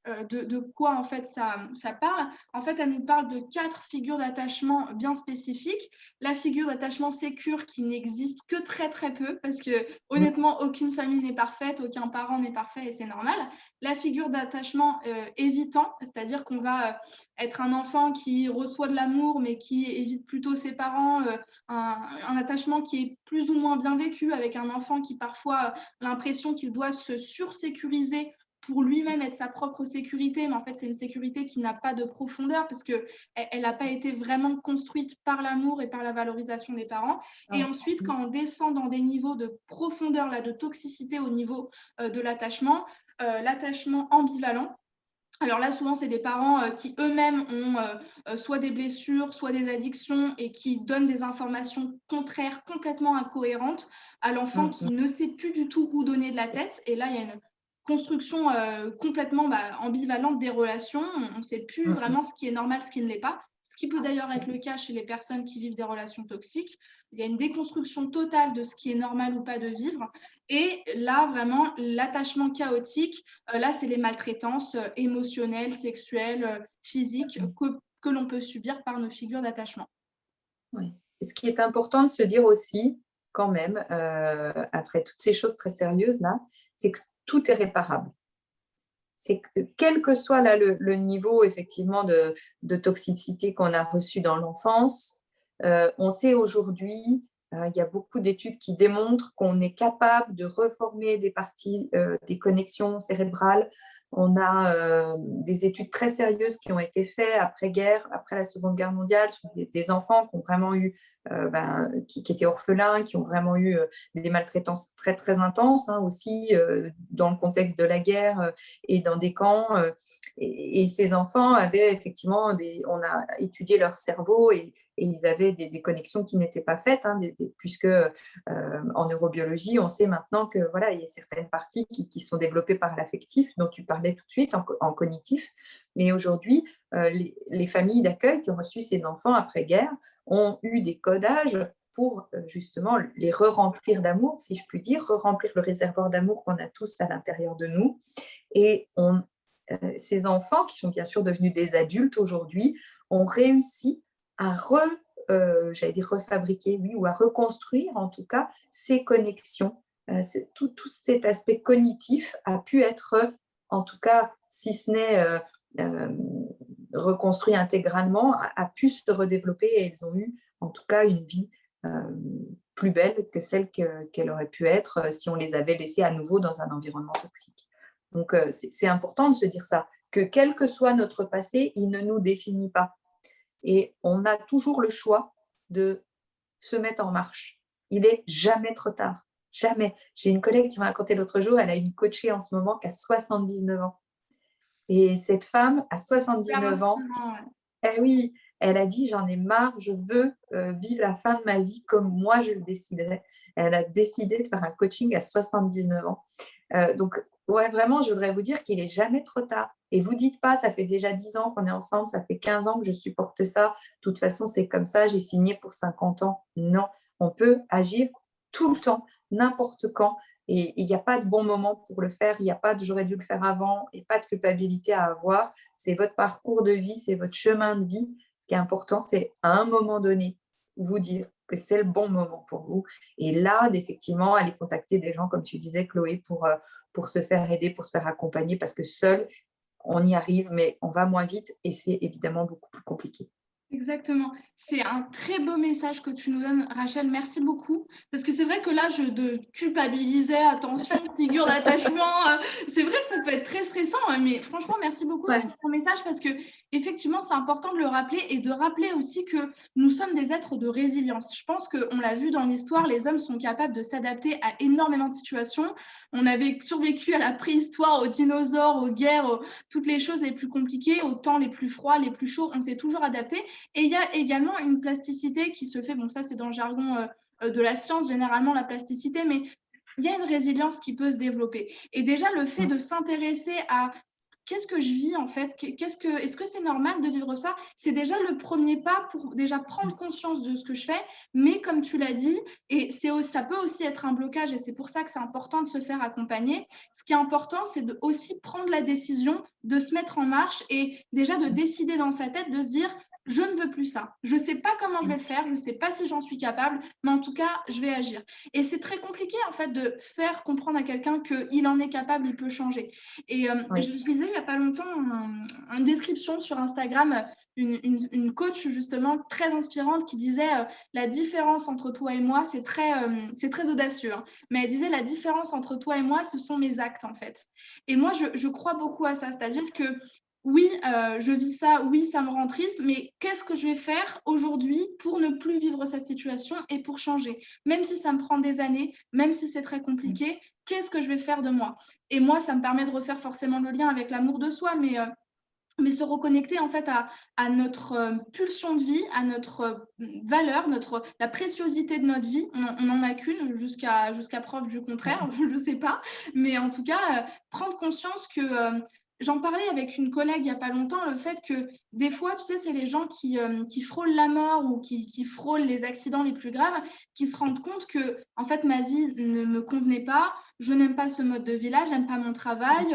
de quoi en fait ça parle. En fait, elle nous parle de 4 figures d'attachement bien spécifiques. La figure d'attachement sécure qui n'existe que très très peu parce que honnêtement, aucune famille n'est parfaite, aucun parent n'est parfait et c'est normal. La figure d'attachement évitant, c'est-à-dire qu'on va être un enfant qui reçoit de l'amour mais qui évite plutôt ses parents, un attachement qui est plus ou moins bien vécu avec un enfant qui parfois a l'impression qu'il doit se sursécuriser pour lui-même être sa propre sécurité, mais en fait, c'est une sécurité qui n'a pas de profondeur parce qu'elle n'a pas été vraiment construite par l'amour et par la valorisation des parents. Et ensuite, quand on descend dans des niveaux de profondeur, là, de toxicité au niveau de l'attachement ambivalent. Alors là, souvent, c'est des parents qui eux-mêmes ont soit des blessures, soit des addictions et qui donnent des informations contraires, complètement incohérentes à l'enfant qui ne sait plus du tout où donner de la tête. Et là, il y a une construction complètement ambivalente des relations. On ne sait plus vraiment ce qui est normal, ce qui ne l'est pas. Ce qui peut d'ailleurs être le cas chez les personnes qui vivent des relations toxiques. Il y a une déconstruction totale de ce qui est normal ou pas de vivre. Et là, vraiment, l'attachement chaotique, là, c'est les maltraitances émotionnelles, sexuelles, physiques que l'on peut subir par nos figures d'attachement. Oui. Ce qui est important de se dire aussi, quand même, après toutes ces choses très sérieuses-là, c'est que tout est réparable. C'est que quel que soit là, le niveau effectivement de toxicité qu'on a reçu dans l'enfance, on sait aujourd'hui, il y a beaucoup d'études qui démontrent qu'on est capable de reformer des parties des connexions cérébrales. On a des études très sérieuses qui ont été faites après-guerre, après la Seconde Guerre mondiale, sur des enfants qui ont vraiment eu, qui étaient orphelins, qui ont vraiment eu des maltraitances très, très intenses aussi dans le contexte de la guerre et dans des camps. Et ces enfants avaient effectivement, on a étudié leur cerveau et ils avaient des connexions qui n'étaient pas faites, puisque en neurobiologie, on sait maintenant que voilà, il y a certaines parties qui sont développées par l'affectif, dont tu parlais tout de suite, en cognitif. Mais aujourd'hui, les familles d'accueil qui ont reçu ces enfants après-guerre ont eu des codages pour justement les re-remplir d'amour, si je puis dire, re-remplir le réservoir d'amour qu'on a tous à l'intérieur de nous. Et ces enfants, qui sont bien sûr devenus des adultes aujourd'hui, ont réussi à j'allais dire refabriquer, oui, ou à reconstruire en tout cas ces connexions. Tout cet aspect cognitif a pu être, en tout cas, si ce n'est reconstruit intégralement, a pu se redévelopper et ils ont eu en tout cas une vie plus belle que celle qu'elle aurait pu être si on les avait laissés à nouveau dans un environnement toxique. Donc, c'est important de se dire ça, que quel que soit notre passé, il ne nous définit pas. Et on a toujours le choix de se mettre en marche. Il n'est jamais trop tard. Jamais. J'ai une collègue qui m'a raconté l'autre jour, elle a une coachée en ce moment qui a 79 ans. Et cette femme, à 79 ans, oui, elle a dit, j'en ai marre, je veux vivre la fin de ma vie comme moi je le déciderais. Elle a décidé de faire un coaching à 79 ans. Donc, ouais, vraiment, je voudrais vous dire qu'il n'est jamais trop tard. Et vous dites pas, ça fait déjà 10 ans qu'on est ensemble, ça fait 15 ans que je supporte ça. De toute façon, c'est comme ça, j'ai signé pour 50 ans. Non, on peut agir tout le temps, n'importe quand. Et il n'y a pas de bon moment pour le faire. Il n'y a pas de j'aurais dû le faire avant et pas de culpabilité à avoir. C'est votre parcours de vie, c'est votre chemin de vie. Ce qui est important, c'est à un moment donné, vous dire que c'est le bon moment pour vous. Et là, effectivement, aller contacter des gens, comme tu disais, Chloé, pour se faire aider, pour se faire accompagner, parce que seul, on y arrive, mais on va moins vite et c'est évidemment beaucoup plus compliqué. Exactement. C'est un très beau message que tu nous donnes, Rachel. Merci beaucoup. Parce que c'est vrai que là, je culpabilisais, attention, figure d'attachement. C'est vrai que ça peut être très stressant, mais franchement, merci beaucoup pour ton message parce que effectivement, c'est important de le rappeler et de rappeler aussi que nous sommes des êtres de résilience. Je pense qu'on l'a vu dans l'histoire, les hommes sont capables de s'adapter à énormément de situations. On avait survécu à la préhistoire, aux dinosaures, aux guerres, toutes les choses les plus compliquées, aux temps les plus froids, les plus chauds. On s'est toujours adapté. Et il y a également une plasticité qui se fait, bon ça c'est dans le jargon de la science généralement la plasticité, mais il y a une résilience qui peut se développer. Et déjà le fait de s'intéresser à qu'est-ce que je vis en fait? Est-ce que c'est normal de vivre ça? C'est déjà le premier pas pour déjà prendre conscience de ce que je fais, mais comme tu l'as dit, et ça peut aussi être un blocage, et c'est pour ça que c'est important de se faire accompagner. Ce qui est important, c'est de aussi prendre la décision de se mettre en marche et déjà de décider dans sa tête, de se dire, je ne veux plus ça. Je ne sais pas comment je vais le faire, je ne sais pas si j'en suis capable, mais en tout cas, je vais agir. Et c'est très compliqué, en fait, de faire comprendre à quelqu'un qu'il en est capable, il peut changer. Et Oui. je lisais il n'y a pas longtemps une description sur Instagram, une coach, justement, très inspirante qui disait la différence entre toi et moi, c'est très audacieux, hein, mais elle disait la différence entre toi et moi, ce sont mes actes, en fait. Et moi, je crois beaucoup à ça, c'est-à-dire que oui, je vis ça, oui, ça me rend triste, mais qu'est-ce que je vais faire aujourd'hui pour ne plus vivre cette situation et pour changer? Même si ça me prend des années, même si c'est très compliqué, qu'est-ce que je vais faire de moi? Et moi, ça me permet de refaire forcément le lien avec l'amour de soi, mais se reconnecter en fait à notre pulsion de vie, à notre valeur, la préciosité de notre vie. On n'en a qu'une jusqu'à preuve du contraire, je ne sais pas. Mais en tout cas, prendre conscience que j'en parlais avec une collègue il n'y a pas longtemps, le fait que des fois, tu sais, c'est les gens qui frôlent la mort ou qui frôlent les accidents les plus graves, qui se rendent compte que en fait, ma vie ne me convenait pas, je n'aime pas ce mode de vie-là, j'aime pas mon travail,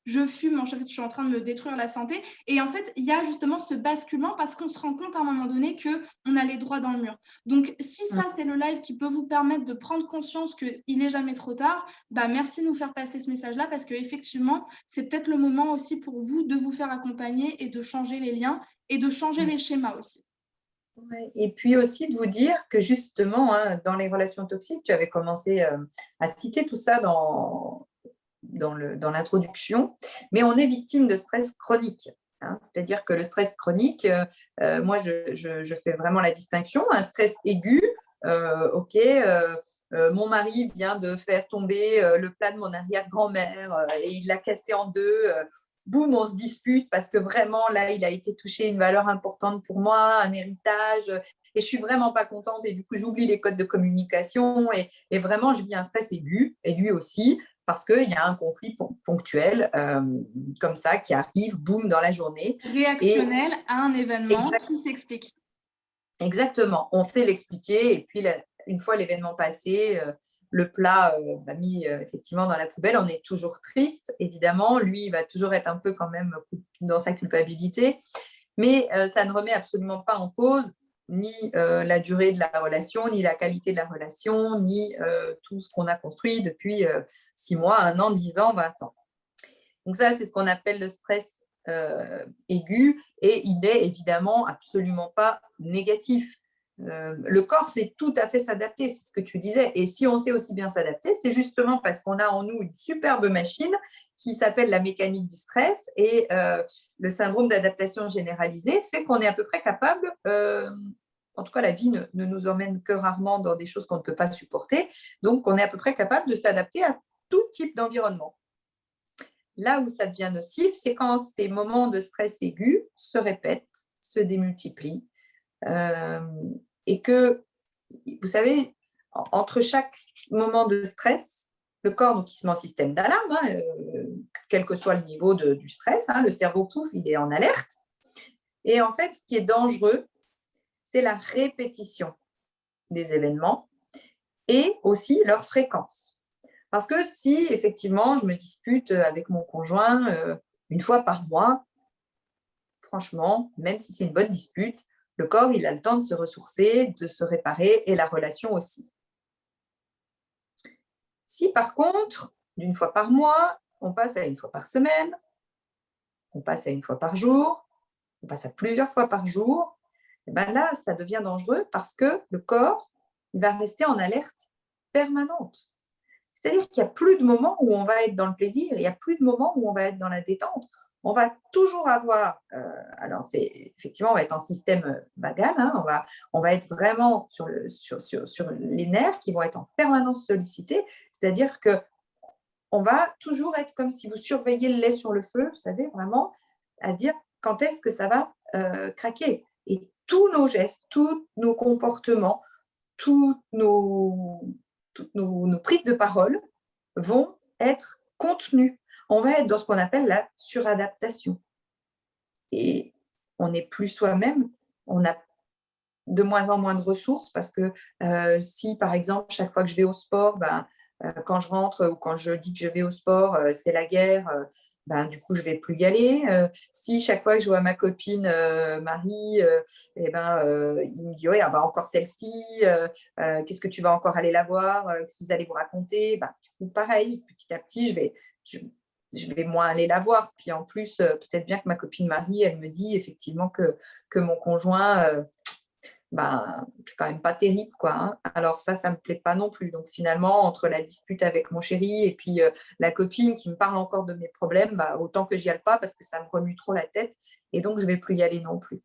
je fume, en fait, je suis en train de me détruire la santé. Et en fait, il y a justement ce basculement parce qu'on se rend compte à un moment donné qu'on a les droits dans le mur. Donc, si ça, c'est le live qui peut vous permettre de prendre conscience qu'il n'est jamais trop tard, bah, merci de nous faire passer ce message-là parce qu'effectivement, c'est peut-être le moment aussi pour vous de vous faire accompagner et de changer les liens et de changer les schémas aussi. Ouais. Et puis aussi de vous dire que justement, hein, dans les relations toxiques, tu avais commencé à citer tout ça dans l'introduction, mais on est victime de stress chronique. Hein. C'est-à-dire que le stress chronique, moi, je fais vraiment la distinction. Un stress aigu, OK, mon mari vient de faire tomber le plat de mon arrière-grand-mère et il l'a cassé en deux. Boum, on se dispute parce que vraiment, là, il a été touché une valeur importante pour moi, un héritage, et je suis vraiment pas contente, et du coup, j'oublie les codes de communication, et vraiment, je vis un stress aigu, et lui aussi, parce qu'il y a un conflit ponctuel comme ça qui arrive, boum, dans la journée. Réactionnel à un événement Exact, qui s'explique. exactement, on sait l'expliquer, et puis une fois l'événement passé, le plat mis effectivement dans la poubelle, on est toujours triste, évidemment. Lui, il va toujours être un peu quand même dans sa culpabilité, mais ça ne remet absolument pas en cause ni la durée de la relation, ni la qualité de la relation, ni tout ce qu'on a construit depuis 6 mois, 1 an, 10 ans, 20 ans. Donc ça, c'est ce qu'on appelle le stress aigu, et il n'est évidemment absolument pas négatif. Le corps sait tout à fait s'adapter, c'est ce que tu disais. Et si on sait aussi bien s'adapter, c'est justement parce qu'on a en nous une superbe machine qui s'appelle la mécanique du stress, et le syndrome d'adaptation généralisée fait qu'on est à peu près capable, en tout cas la vie ne nous emmène que rarement dans des choses qu'on ne peut pas supporter, donc on est à peu près capable de s'adapter à tout type d'environnement. Là où ça devient nocif, c'est quand ces moments de stress aigu se répètent, se démultiplient, et que, vous savez, entre chaque moment de stress, le corps, donc, il se met en système d'alarme, hein, quel que soit le niveau du stress, hein, le cerveau, pouf, il est en alerte. Et en fait, ce qui est dangereux, c'est la répétition des événements et aussi leur fréquence. Parce que si, effectivement, je me dispute avec mon conjoint une fois par mois, franchement, même si c'est une bonne dispute, le corps, il a le temps de se ressourcer, de se réparer, et la relation aussi. Si, par contre, d'une fois par mois, on passe à une fois par semaine, on passe à une fois par jour, on passe à plusieurs fois par jour, et ben là, ça devient dangereux parce que le corps, il va rester en alerte permanente. C'est-à-dire qu'il n'y a plus de moments où on va être dans le plaisir, il n'y a plus de moments où on va être dans la détente. On va toujours avoir, alors c'est effectivement, on va être en système vagal, hein, on va être vraiment sur les nerfs qui vont être en permanence sollicités, c'est-à-dire qu'on va toujours être comme si vous surveillez le lait sur le feu, vous savez, vraiment, à se dire quand est-ce que ça va craquer. Et tous nos gestes, tous nos comportements, toutes nos prises de parole vont être contenues. on va être dans ce qu'on appelle la suradaptation. Et on n'est plus soi-même, on a de moins en moins de ressources parce que si, par exemple, chaque fois que je vais au sport, quand je rentre ou quand je dis que je vais au sport, c'est la guerre, du coup, je ne vais plus y aller. Si chaque fois que je vois ma copine Marie, il me dit, ouais, encore celle-ci, qu'est-ce que tu vas encore aller la voir, qu'est-ce que vous allez vous raconter, du coup, pareil, petit à petit, je vais moins aller la voir. Puis en plus, peut-être bien que ma copine Marie, elle me dit effectivement que mon conjoint, c'est quand même pas terrible, quoi, hein. Alors ça me plaît pas non plus. Donc finalement, entre la dispute avec mon chéri et puis la copine qui me parle encore de mes problèmes, autant que j'y aille pas parce que ça me remue trop la tête et donc je vais plus y aller non plus.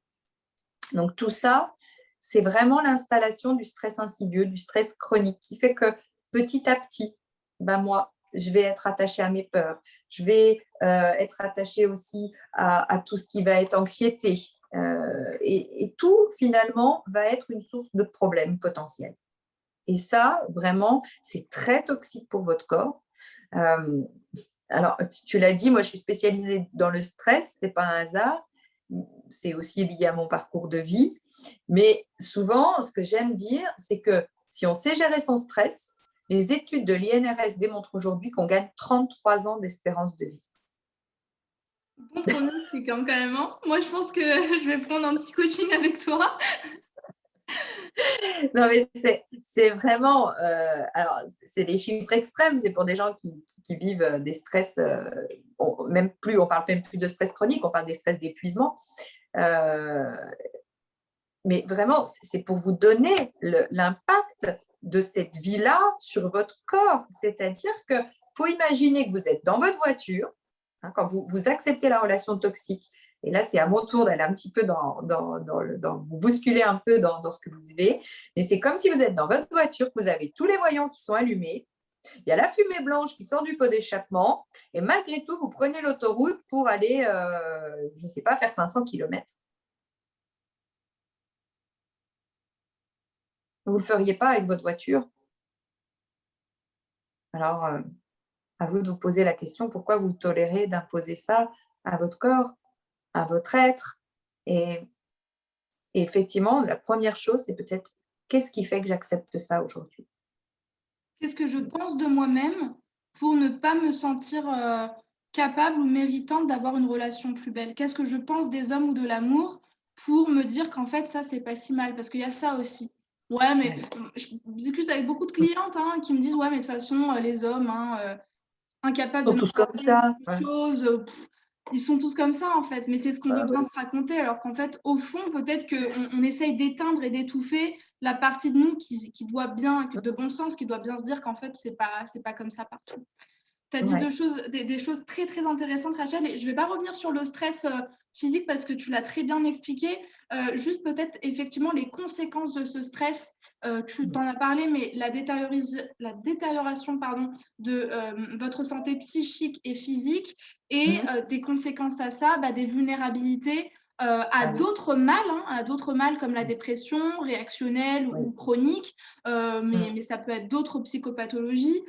Donc tout ça, c'est vraiment l'installation du stress insidieux, du stress chronique qui fait que petit à petit, moi, je vais être attachée à mes peurs, je vais être attachée aussi à tout ce qui va être anxiété. Et tout, finalement, va être une source de problèmes potentiels. Et ça, vraiment, c'est très toxique pour votre corps. Alors, tu l'as dit, moi, je suis spécialisée dans le stress, ce n'est pas un hasard. C'est aussi lié à mon parcours de vie. Mais souvent, ce que j'aime dire, c'est que si on sait gérer son stress, les études de l'INRS démontrent aujourd'hui qu'on gagne 33 ans d'espérance de vie. Bon pronostic quand même, hein. Moi, je pense que je vais prendre un petit coaching avec toi. Non, mais c'est vraiment. Alors, c'est des chiffres extrêmes. C'est pour des gens qui vivent des stress. On parle même plus de stress chronique, on parle des stress d'épuisement. Mais vraiment, c'est pour vous donner l'impact de cette vie-là sur votre corps. C'est-à-dire qu'il faut imaginer que vous êtes dans votre voiture, hein, quand vous acceptez la relation toxique. Et là, c'est à mon tour d'aller un petit peu vous bousculer un peu dans ce que vous vivez. Mais c'est comme si vous êtes dans votre voiture, que vous avez tous les voyants qui sont allumés. Il y a la fumée blanche qui sort du pot d'échappement. Et malgré tout, vous prenez l'autoroute pour aller, je ne sais pas, faire 500 km. Vous ne le feriez pas avec votre voiture. Alors, à vous de vous poser la question, pourquoi vous tolérez d'imposer ça à votre corps, à votre être? Et effectivement, la première chose, c'est peut-être, qu'est-ce qui fait que j'accepte ça aujourd'hui? Qu'est-ce que je pense de moi-même pour ne pas me sentir capable ou méritante d'avoir une relation plus belle? Qu'est-ce que je pense des hommes ou de l'amour pour me dire qu'en fait, ça, c'est pas si mal? Parce qu'il y a ça aussi. Ouais, mais je discute avec beaucoup de clientes qui me disent, ouais, mais de toute façon, les hommes, incapables Ils de sont tous comme m'apporter ça. quelque chose, ils sont tous comme ça, en fait. Mais c'est ce qu'on veut bien se raconter, alors qu'en fait, au fond, peut-être qu'on essaye d'éteindre et d'étouffer la partie de nous qui doit bien, de bon sens, qui doit bien se dire qu'en fait, c'est pas comme ça partout. Tu as dit des choses très, très intéressantes, Rachel. Et je ne vais pas revenir sur le stress physique parce que tu l'as très bien expliqué. Juste peut-être effectivement les conséquences de ce stress. Tu t'en as parlé, mais la détérioration de votre santé psychique et physique et des conséquences à ça, des vulnérabilités. À d'autres mal comme la dépression réactionnelle ou chronique, mais ça peut être d'autres psychopathologies.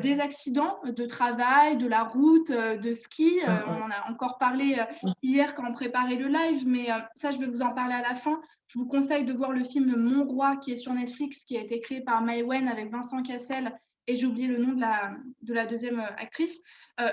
Des accidents de travail, de la route, de ski. On en a encore parlé hier quand on préparait le live, mais ça, je vais vous en parler à la fin. Je vous conseille de voir le film Mon Roi qui est sur Netflix, qui a été créé par Maïwenn avec Vincent Cassel, et j'ai oublié le nom de la deuxième actrice.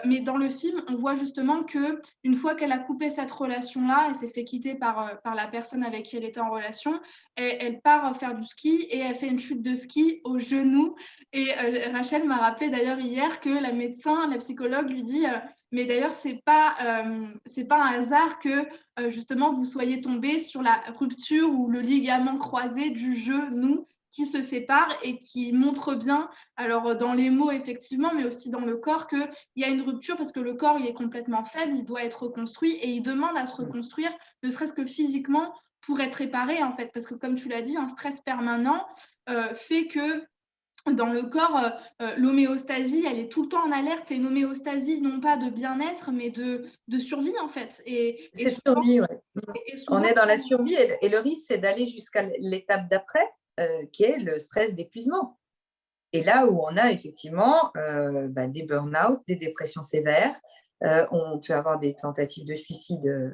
Mais dans le film, on voit justement qu'une fois qu'elle a coupé cette relation-là, elle s'est fait quitter par la personne avec qui elle était en relation, elle part faire du ski et elle fait une chute de ski au genou. Et Rachel m'a rappelé d'ailleurs hier que la psychologue lui dit mais d'ailleurs, c'est pas un hasard que justement vous soyez tombé sur la rupture ou le ligament croisé du genou qui se sépare et qui montre bien, alors dans les mots effectivement, mais aussi dans le corps, qu'il y a une rupture parce que le corps il est complètement faible, il doit être reconstruit et il demande à se reconstruire, ne serait-ce que physiquement, pour être réparé en fait. Parce que comme tu l'as dit, un stress permanent fait que dans le corps, l'homéostasie, elle est tout le temps en alerte. C'est une homéostasie non pas de bien-être, mais de survie, en fait. C'est survie, oui. On est dans la survie et le risque, c'est d'aller jusqu'à l'étape d'après, qui est le stress d'épuisement. Et là où on a effectivement des burn-out, des dépressions sévères, on peut avoir des tentatives de suicide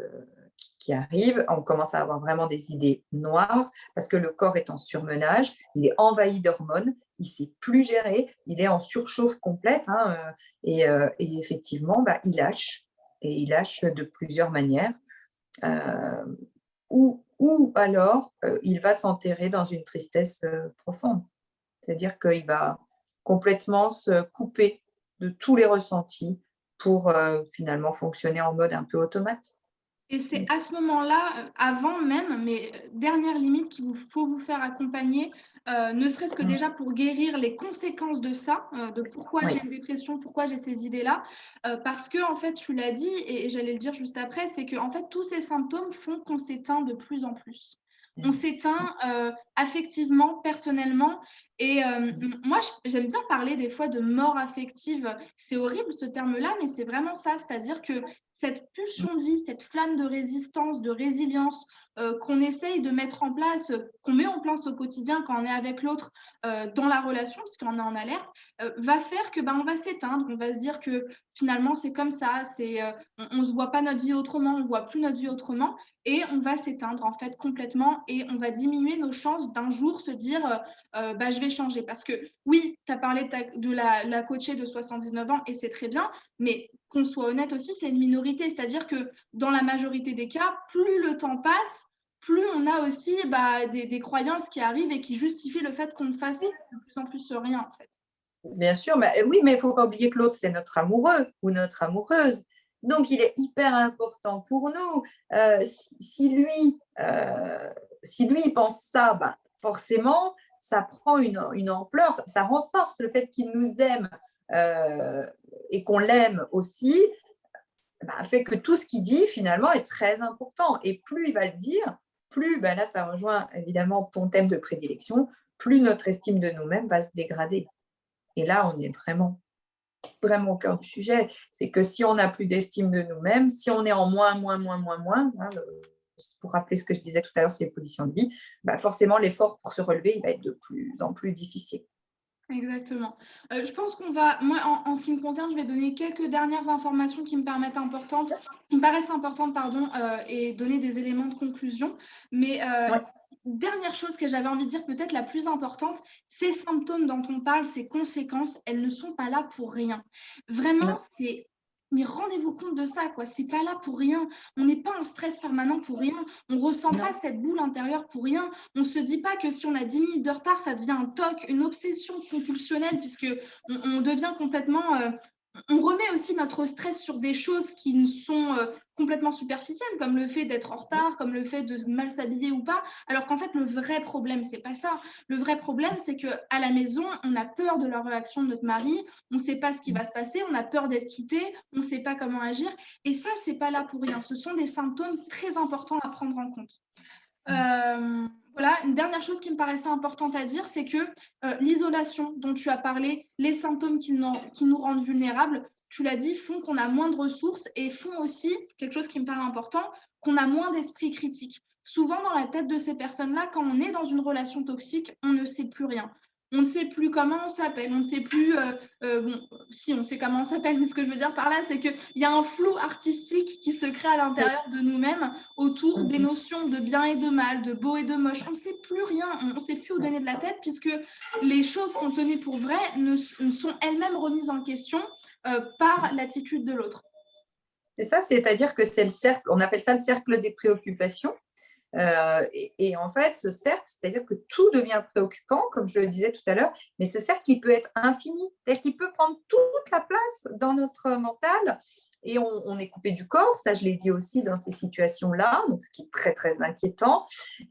qui arrivent, on commence à avoir vraiment des idées noires parce que le corps est en surmenage, il est envahi d'hormones, il ne sait plus gérer, il est en surchauffe complète et effectivement, il lâche et il lâche de plusieurs manières. Ou alors, il va s'enterrer dans une tristesse profonde. C'est-à-dire qu'il va complètement se couper de tous les ressentis pour finalement fonctionner en mode un peu automate. Et c'est à ce moment-là, avant même, mais dernière limite qu'il faut vous faire accompagner, ne serait-ce que déjà pour guérir les conséquences de ça, de pourquoi j'ai une dépression, pourquoi j'ai ces idées-là. Parce que, en fait, tu l'as dit, et j'allais le dire juste après, c'est que en fait, tous ces symptômes font qu'on s'éteint de plus en plus. On s'éteint affectivement, personnellement. Et moi, j'aime bien parler des fois de mort affective. C'est horrible ce terme-là, mais c'est vraiment ça. C'est-à-dire que cette pulsion de vie, cette flamme de résistance, de résilience qu'on essaye de mettre en place, qu'on met en place au quotidien quand on est avec l'autre dans la relation, parce qu'on est en alerte, va faire que on va s'éteindre, on va se dire que finalement c'est comme ça, on ne se voit pas notre vie autrement, on ne voit plus notre vie autrement, et on va s'éteindre en fait complètement, et on va diminuer nos chances d'un jour se dire je vais changer. Parce que oui, tu as parlé de la coachée de 79 ans, et c'est très bien, mais qu'on soit honnête aussi, c'est une minorité. C'est-à-dire que dans la majorité des cas, plus le temps passe, plus on a aussi des croyances qui arrivent et qui justifient le fait qu'on ne fasse de plus en plus rien, en fait. Bien sûr, mais oui, mais il ne faut pas oublier que l'autre, c'est notre amoureux ou notre amoureuse. Donc, il est hyper important pour nous. Si lui, il pense ça, forcément, ça prend une ampleur, ça renforce le fait qu'il nous aime et qu'on l'aime aussi, fait que tout ce qu'il dit, finalement, est très important. Et plus il va le dire, plus, là, ça rejoint évidemment ton thème de prédilection, plus notre estime de nous-mêmes va se dégrader. Et là, on est vraiment, vraiment au cœur du sujet. C'est que si on n'a plus d'estime de nous-mêmes, si on est en moins, pour rappeler ce que je disais tout à l'heure sur les positions de vie, forcément, l'effort pour se relever, il va être de plus en plus difficile. Exactement. Je pense moi, en ce qui me concerne, je vais donner quelques dernières informations qui me paraissent importantes, pardon, et donner des éléments de conclusion. Mais dernière chose que j'avais envie de dire, peut-être la plus importante, ces symptômes dont on parle, ces conséquences, elles ne sont pas là pour rien. Vraiment, mais rendez-vous compte de ça, quoi. C'est pas là pour rien. On n'est pas en stress permanent pour rien. On ressent pas cette boule intérieure pour rien. On se dit pas que si on a 10 minutes de retard, ça devient un TOC, une obsession compulsionnelle, puisque on devient complètement... on remet aussi notre stress sur des choses qui sont complètement superficielles, comme le fait d'être en retard, comme le fait de mal s'habiller ou pas, alors qu'en fait, le vrai problème, c'est pas ça. Le vrai problème, c'est qu'à la maison, on a peur de la réaction de notre mari, on ne sait pas ce qui va se passer, on a peur d'être quitté, on ne sait pas comment agir, et ça, c'est pas là pour rien. Ce sont des symptômes très importants à prendre en compte. Voilà, une dernière chose qui me paraissait importante à dire, c'est que l'isolation dont tu as parlé, les symptômes qui nous rendent vulnérables, tu l'as dit, font qu'on a moins de ressources et font aussi, quelque chose qui me paraît important, qu'on a moins d'esprit critique. Souvent, dans la tête de ces personnes-là, quand on est dans une relation toxique, on ne sait plus rien. On ne sait plus comment on s'appelle, on ne sait plus, si on sait comment on s'appelle, mais ce que je veux dire par là, c'est qu'il y a un flou artistique qui se crée à l'intérieur de nous-mêmes autour des notions de bien et de mal, de beau et de moche. On ne sait plus rien, on ne sait plus où donner de la tête, puisque les choses qu'on tenait pour vraies ne sont elles-mêmes remises en question par l'attitude de l'autre. C'est ça, c'est-à-dire que c'est le cercle, on appelle ça le cercle des préoccupations. Et en fait, ce cercle, c'est-à-dire que tout devient préoccupant, comme je le disais tout à l'heure, mais ce cercle, il peut être infini, c'est-à-dire qu'il peut prendre toute la place dans notre mental et on est coupé du corps, ça je l'ai dit aussi dans ces situations-là, donc ce qui est très, très inquiétant.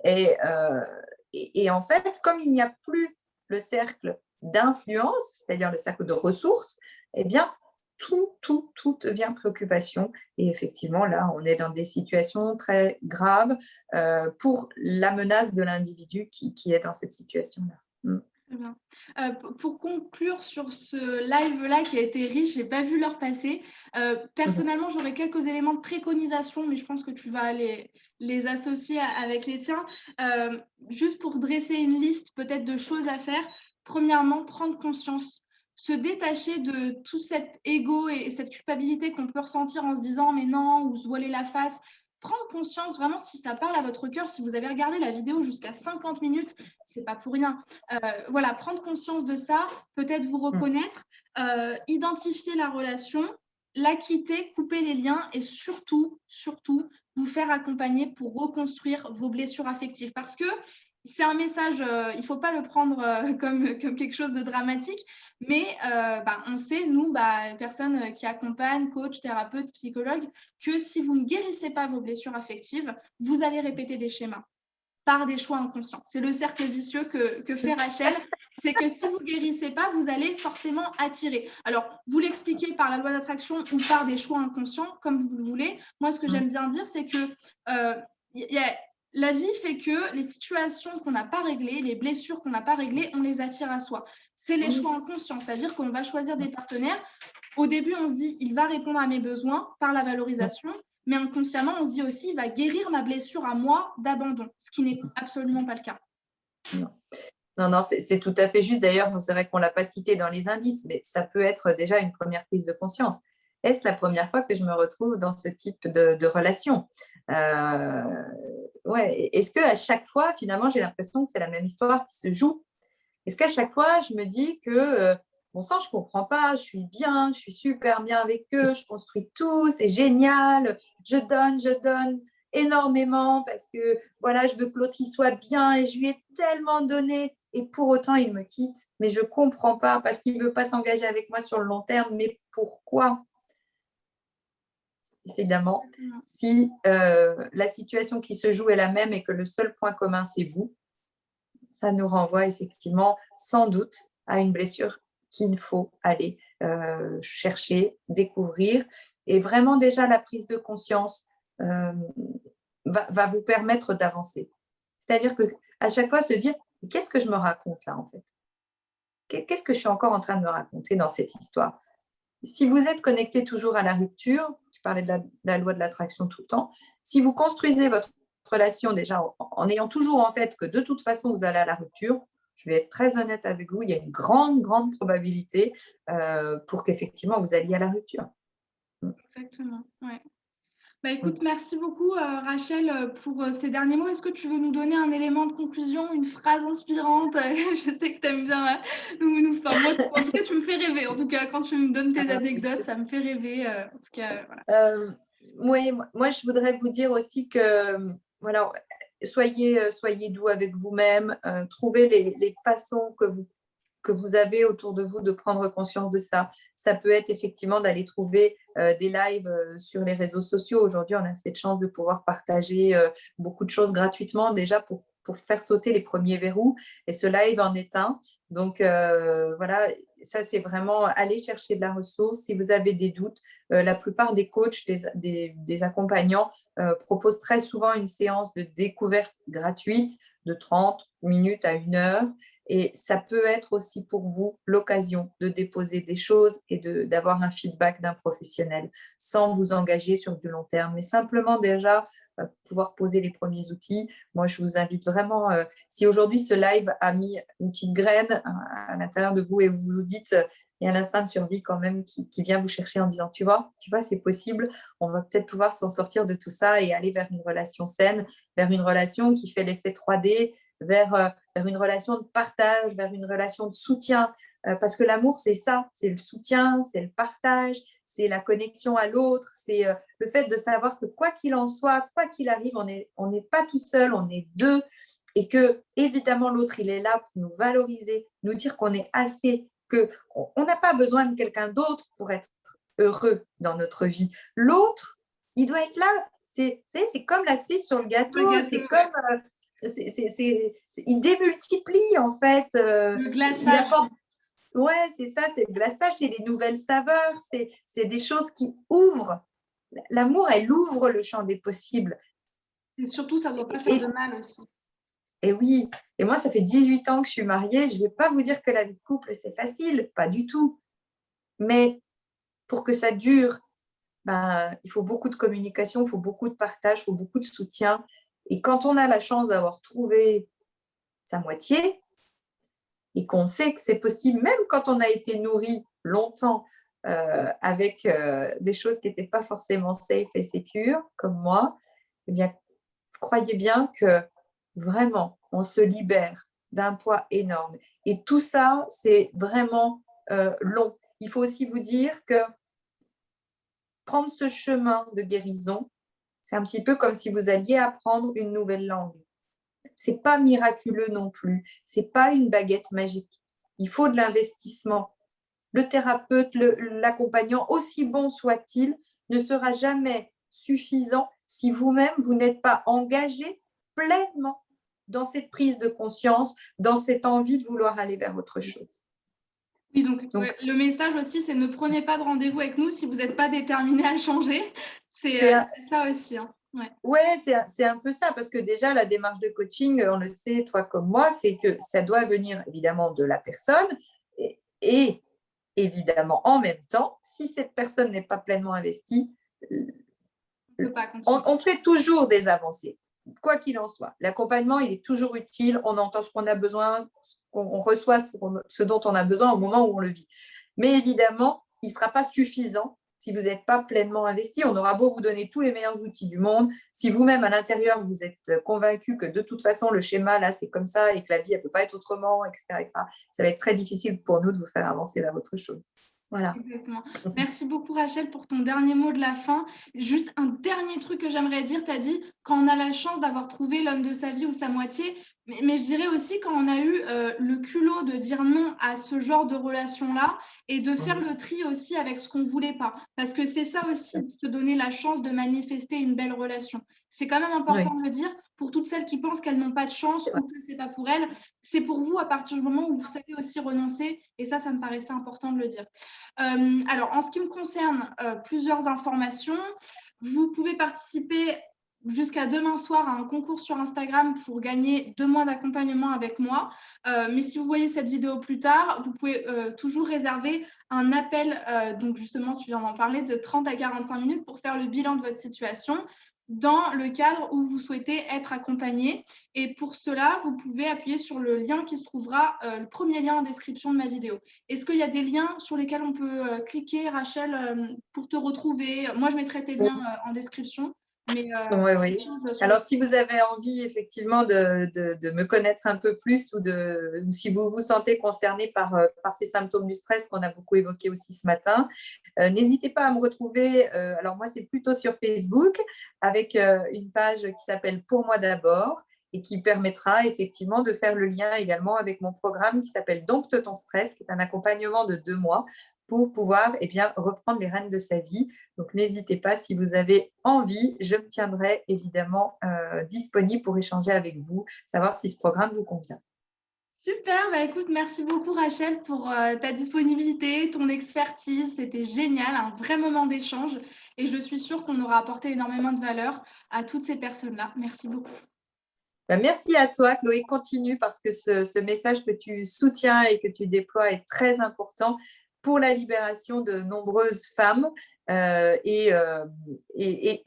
Et en fait, comme il n'y a plus le cercle d'influence, c'est-à-dire le cercle de ressources, eh bien, tout devient préoccupation. Et effectivement, là, on est dans des situations très graves pour la menace de l'individu qui est dans cette situation-là. Très bien. Pour conclure sur ce live-là qui a été riche, je n'ai pas vu l'heure passer. Personnellement, j'aurais quelques éléments de préconisation, mais je pense que tu vas les associer avec les tiens. Juste pour dresser une liste peut-être de choses à faire. premièrement, prendre conscience, se détacher de tout cet ego et cette culpabilité qu'on peut ressentir en se disant mais non, ou se voiler la face. Prendre conscience, vraiment, si ça parle à votre cœur, si vous avez regardé la vidéo jusqu'à 50 minutes, c'est pas pour rien. Voilà, prendre conscience de ça, peut-être vous reconnaître, identifier la relation, la quitter, couper les liens et surtout, surtout, vous faire accompagner pour reconstruire vos blessures affectives. Parce que c'est un message, il ne faut pas le prendre comme quelque chose de dramatique, mais on sait, nous, personnes qui accompagnent, coach, thérapeute, psychologue, que si vous ne guérissez pas vos blessures affectives, vous allez répéter des schémas par des choix inconscients. C'est le cercle vicieux que fait Rachel. C'est que si vous ne guérissez pas, vous allez forcément attirer. Alors, vous l'expliquez par la loi d'attraction ou par des choix inconscients, comme vous le voulez. Moi, ce que j'aime bien dire, c'est que la vie fait que les situations qu'on n'a pas réglées, les blessures qu'on n'a pas réglées, on les attire à soi. C'est les choix inconscients, c'est-à-dire qu'on va choisir des partenaires. Au début, on se dit, il va répondre à mes besoins par la valorisation. Mais inconsciemment, on se dit aussi, il va guérir ma blessure à moi d'abandon, ce qui n'est absolument pas le cas. Non, c'est tout à fait juste. D'ailleurs, c'est vrai qu'on ne l'a pas cité dans les indices, mais ça peut être déjà une première prise de conscience. Est-ce la première fois que je me retrouve dans ce type de relation? Ouais. Est-ce qu'à chaque fois, finalement, j'ai l'impression que c'est la même histoire qui se joue? Est-ce qu'à chaque fois, je me dis que, bon sang, je ne comprends pas, je suis bien, je suis super bien avec eux, je construis tout, c'est génial, je donne énormément parce que voilà, je veux que l'autre il soit bien et je lui ai tellement donné et pour autant il me quitte, mais je ne comprends pas parce qu'il ne veut pas s'engager avec moi sur le long terme, mais pourquoi? Évidemment, si la situation qui se joue est la même et que le seul point commun c'est vous, ça nous renvoie effectivement sans doute à une blessure qu'il faut aller chercher, découvrir. Et vraiment déjà la prise de conscience va vous permettre d'avancer. C'est-à-dire qu'à chaque fois se dire, qu'est-ce que je me raconte là en fait? Qu'est-ce que je suis encore en train de me raconter dans cette histoire? Si vous êtes connecté toujours à la rupture, tu parlais de la loi de l'attraction tout le temps, si vous construisez votre relation déjà en ayant toujours en tête que de toute façon vous allez à la rupture, je vais être très honnête avec vous, il y a une grande, grande probabilité pour qu'effectivement vous alliez à la rupture. Exactement, ouais. Écoute, merci beaucoup Rachel pour ces derniers mots. Est-ce que tu veux nous donner un élément de conclusion, une phrase inspirante? Je sais que tu aimes bien nous faire. Moi, en tout cas, tu me fais rêver. En tout cas, quand tu me donnes tes anecdotes, ça me fait rêver. En tout cas, voilà. Oui, moi, je voudrais vous dire aussi que voilà, soyez doux avec vous-même, trouvez les façons que vous avez autour de vous de prendre conscience de ça. Ça peut être effectivement d'aller trouver des lives sur les réseaux sociaux. Aujourd'hui, on a cette chance de pouvoir partager beaucoup de choses gratuitement déjà pour faire sauter les premiers verrous. Et ce live en est un. Donc, voilà, ça, c'est vraiment aller chercher de la ressource. Si vous avez des doutes, la plupart des coachs, des accompagnants proposent très souvent une séance de découverte gratuite de 30 minutes à 1 heure. Et ça peut être aussi pour vous l'occasion de déposer des choses et d'avoir un feedback d'un professionnel sans vous engager sur du long terme, mais simplement déjà pouvoir poser les premiers outils. Moi, je vous invite vraiment, si aujourd'hui ce live a mis une petite graine à l'intérieur de vous et vous vous dites, il y a l'instinct de survie quand même qui vient vous chercher en disant, tu vois, c'est possible, on va peut-être pouvoir s'en sortir de tout ça et aller vers une relation saine, vers une relation qui fait l'effet 3D, vers une relation de partage, vers une relation de soutien. Parce que l'amour, c'est ça, c'est le soutien, c'est le partage, c'est la connexion à l'autre, c'est le fait de savoir que quoi qu'il en soit, quoi qu'il arrive, on n'est pas tout seul, on est deux. Et que, évidemment, l'autre, il est là pour nous valoriser, nous dire qu'on est assez, qu'on n'a pas besoin de quelqu'un d'autre pour être heureux dans notre vie. L'autre, il doit être là. C'est comme la cerise sur le gâteau, c'est comme... il démultiplie en fait. Le glaçage. Ouais, c'est ça, c'est le glaçage, c'est les nouvelles saveurs, c'est des choses qui ouvrent. L'amour, elle ouvre le champ des possibles. Et surtout, ça ne doit pas faire de mal aussi. Et oui, et moi, ça fait 18 ans que je suis mariée. Je ne vais pas vous dire que la vie de couple, c'est facile, pas du tout. Mais pour que ça dure, il faut beaucoup de communication, il faut beaucoup de partage, il faut beaucoup de soutien. Et quand on a la chance d'avoir trouvé sa moitié, et qu'on sait que c'est possible, même quand on a été nourri longtemps avec des choses qui n'étaient pas forcément safe et sécures, comme moi, eh bien, croyez bien que vraiment, on se libère d'un poids énorme. Et tout ça, c'est vraiment long. Il faut aussi vous dire que prendre ce chemin de guérison, c'est un petit peu comme si vous alliez apprendre une nouvelle langue. C'est pas miraculeux non plus. C'est pas une baguette magique. Il faut de l'investissement. Le thérapeute, l'accompagnant, aussi bon soit-il, ne sera jamais suffisant si vous-même, vous n'êtes pas engagé pleinement dans cette prise de conscience, dans cette envie de vouloir aller vers autre chose. Oui, donc le message aussi, c'est ne prenez pas de rendez-vous avec nous si vous n'êtes pas déterminé à changer. C'est ça aussi. Hein. Ouais, c'est un peu ça, parce que déjà, la démarche de coaching, on le sait, toi comme moi, c'est que ça doit venir évidemment de la personne et évidemment, en même temps, si cette personne n'est pas pleinement investie, on fait toujours des avancées, quoi qu'il en soit. L'accompagnement, il est toujours utile, on entend ce qu'on a besoin, on reçoit ce dont on a besoin au moment où on le vit. Mais évidemment, il ne sera pas suffisant si vous n'êtes pas pleinement investi. On aura beau vous donner tous les meilleurs outils du monde, si vous-même à l'intérieur, vous êtes convaincu que de toute façon, le schéma, là, c'est comme ça et que la vie, elle ne peut pas être autrement, etc., etc., ça va être très difficile pour nous de vous faire avancer vers autre chose. Voilà. Exactement. Merci beaucoup Rachel pour ton dernier mot de la fin. Juste un dernier truc que j'aimerais dire, tu as dit quand on a la chance d'avoir trouvé l'homme de sa vie ou sa moitié, mais je dirais aussi quand on a eu le culot de dire non à ce genre de relation-là et de faire le tri aussi avec ce qu'on ne voulait pas. Parce que c'est ça aussi, de se donner la chance de manifester une belle relation. C'est quand même important de le dire pour toutes celles qui pensent qu'elles n'ont pas de chance ou que ce n'est pas pour elles. C'est pour vous à partir du moment où vous savez aussi renoncer. Et ça me paraissait important de le dire. Alors, en ce qui me concerne, plusieurs informations. Vous pouvez participer jusqu'à demain soir à un concours sur Instagram pour gagner 2 mois d'accompagnement avec moi. Mais si vous voyez cette vidéo plus tard, vous pouvez toujours réserver un appel, donc justement, tu viens d'en parler, de 30 à 45 minutes pour faire le bilan de votre situation dans le cadre où vous souhaitez être accompagné. Et pour cela, vous pouvez appuyer sur le lien qui se trouvera, le premier lien en description de ma vidéo. Est-ce qu'il y a des liens sur lesquels on peut cliquer, Rachel, pour te retrouver? Moi, je mettrai tes liens en description. Mais, oui. Alors, si vous avez envie effectivement de me connaître un peu plus ou si vous vous sentez concerné par ces symptômes du stress qu'on a beaucoup évoqués aussi ce matin, n'hésitez pas à me retrouver. Alors, moi, c'est plutôt sur Facebook avec une page qui s'appelle « Pour moi d'abord » et qui permettra effectivement de faire le lien également avec mon programme qui s'appelle « Dompte ton stress » qui est un accompagnement de 2 mois pour pouvoir reprendre les rênes de sa vie. Donc, n'hésitez pas, si vous avez envie, je me tiendrai évidemment disponible pour échanger avec vous, savoir si ce programme vous convient. Super, écoute, merci beaucoup Rachel pour ta disponibilité, ton expertise, c'était génial, un vrai moment d'échange et je suis sûre qu'on aura apporté énormément de valeur à toutes ces personnes-là. Merci beaucoup. Merci à toi, Chloé. Continue parce que ce message que tu soutiens et que tu déploies est très important pour la libération de nombreuses femmes. Et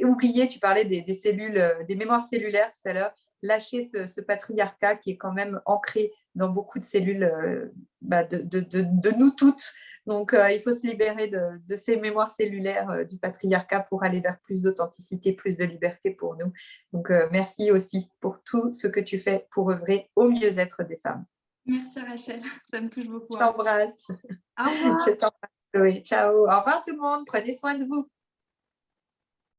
oublier, tu parlais des cellules, des mémoires cellulaires tout à l'heure, lâcher ce patriarcat qui est quand même ancré dans beaucoup de cellules de nous toutes. Donc, il faut se libérer de ces mémoires cellulaires du patriarcat pour aller vers plus d'authenticité, plus de liberté pour nous. Donc, merci aussi pour tout ce que tu fais pour œuvrer au mieux-être des femmes. Merci Rachel, ça me touche beaucoup. Je t'embrasse. Au revoir. Je t'embrasse. Oui, ciao. Au revoir tout le monde. Prenez soin de vous.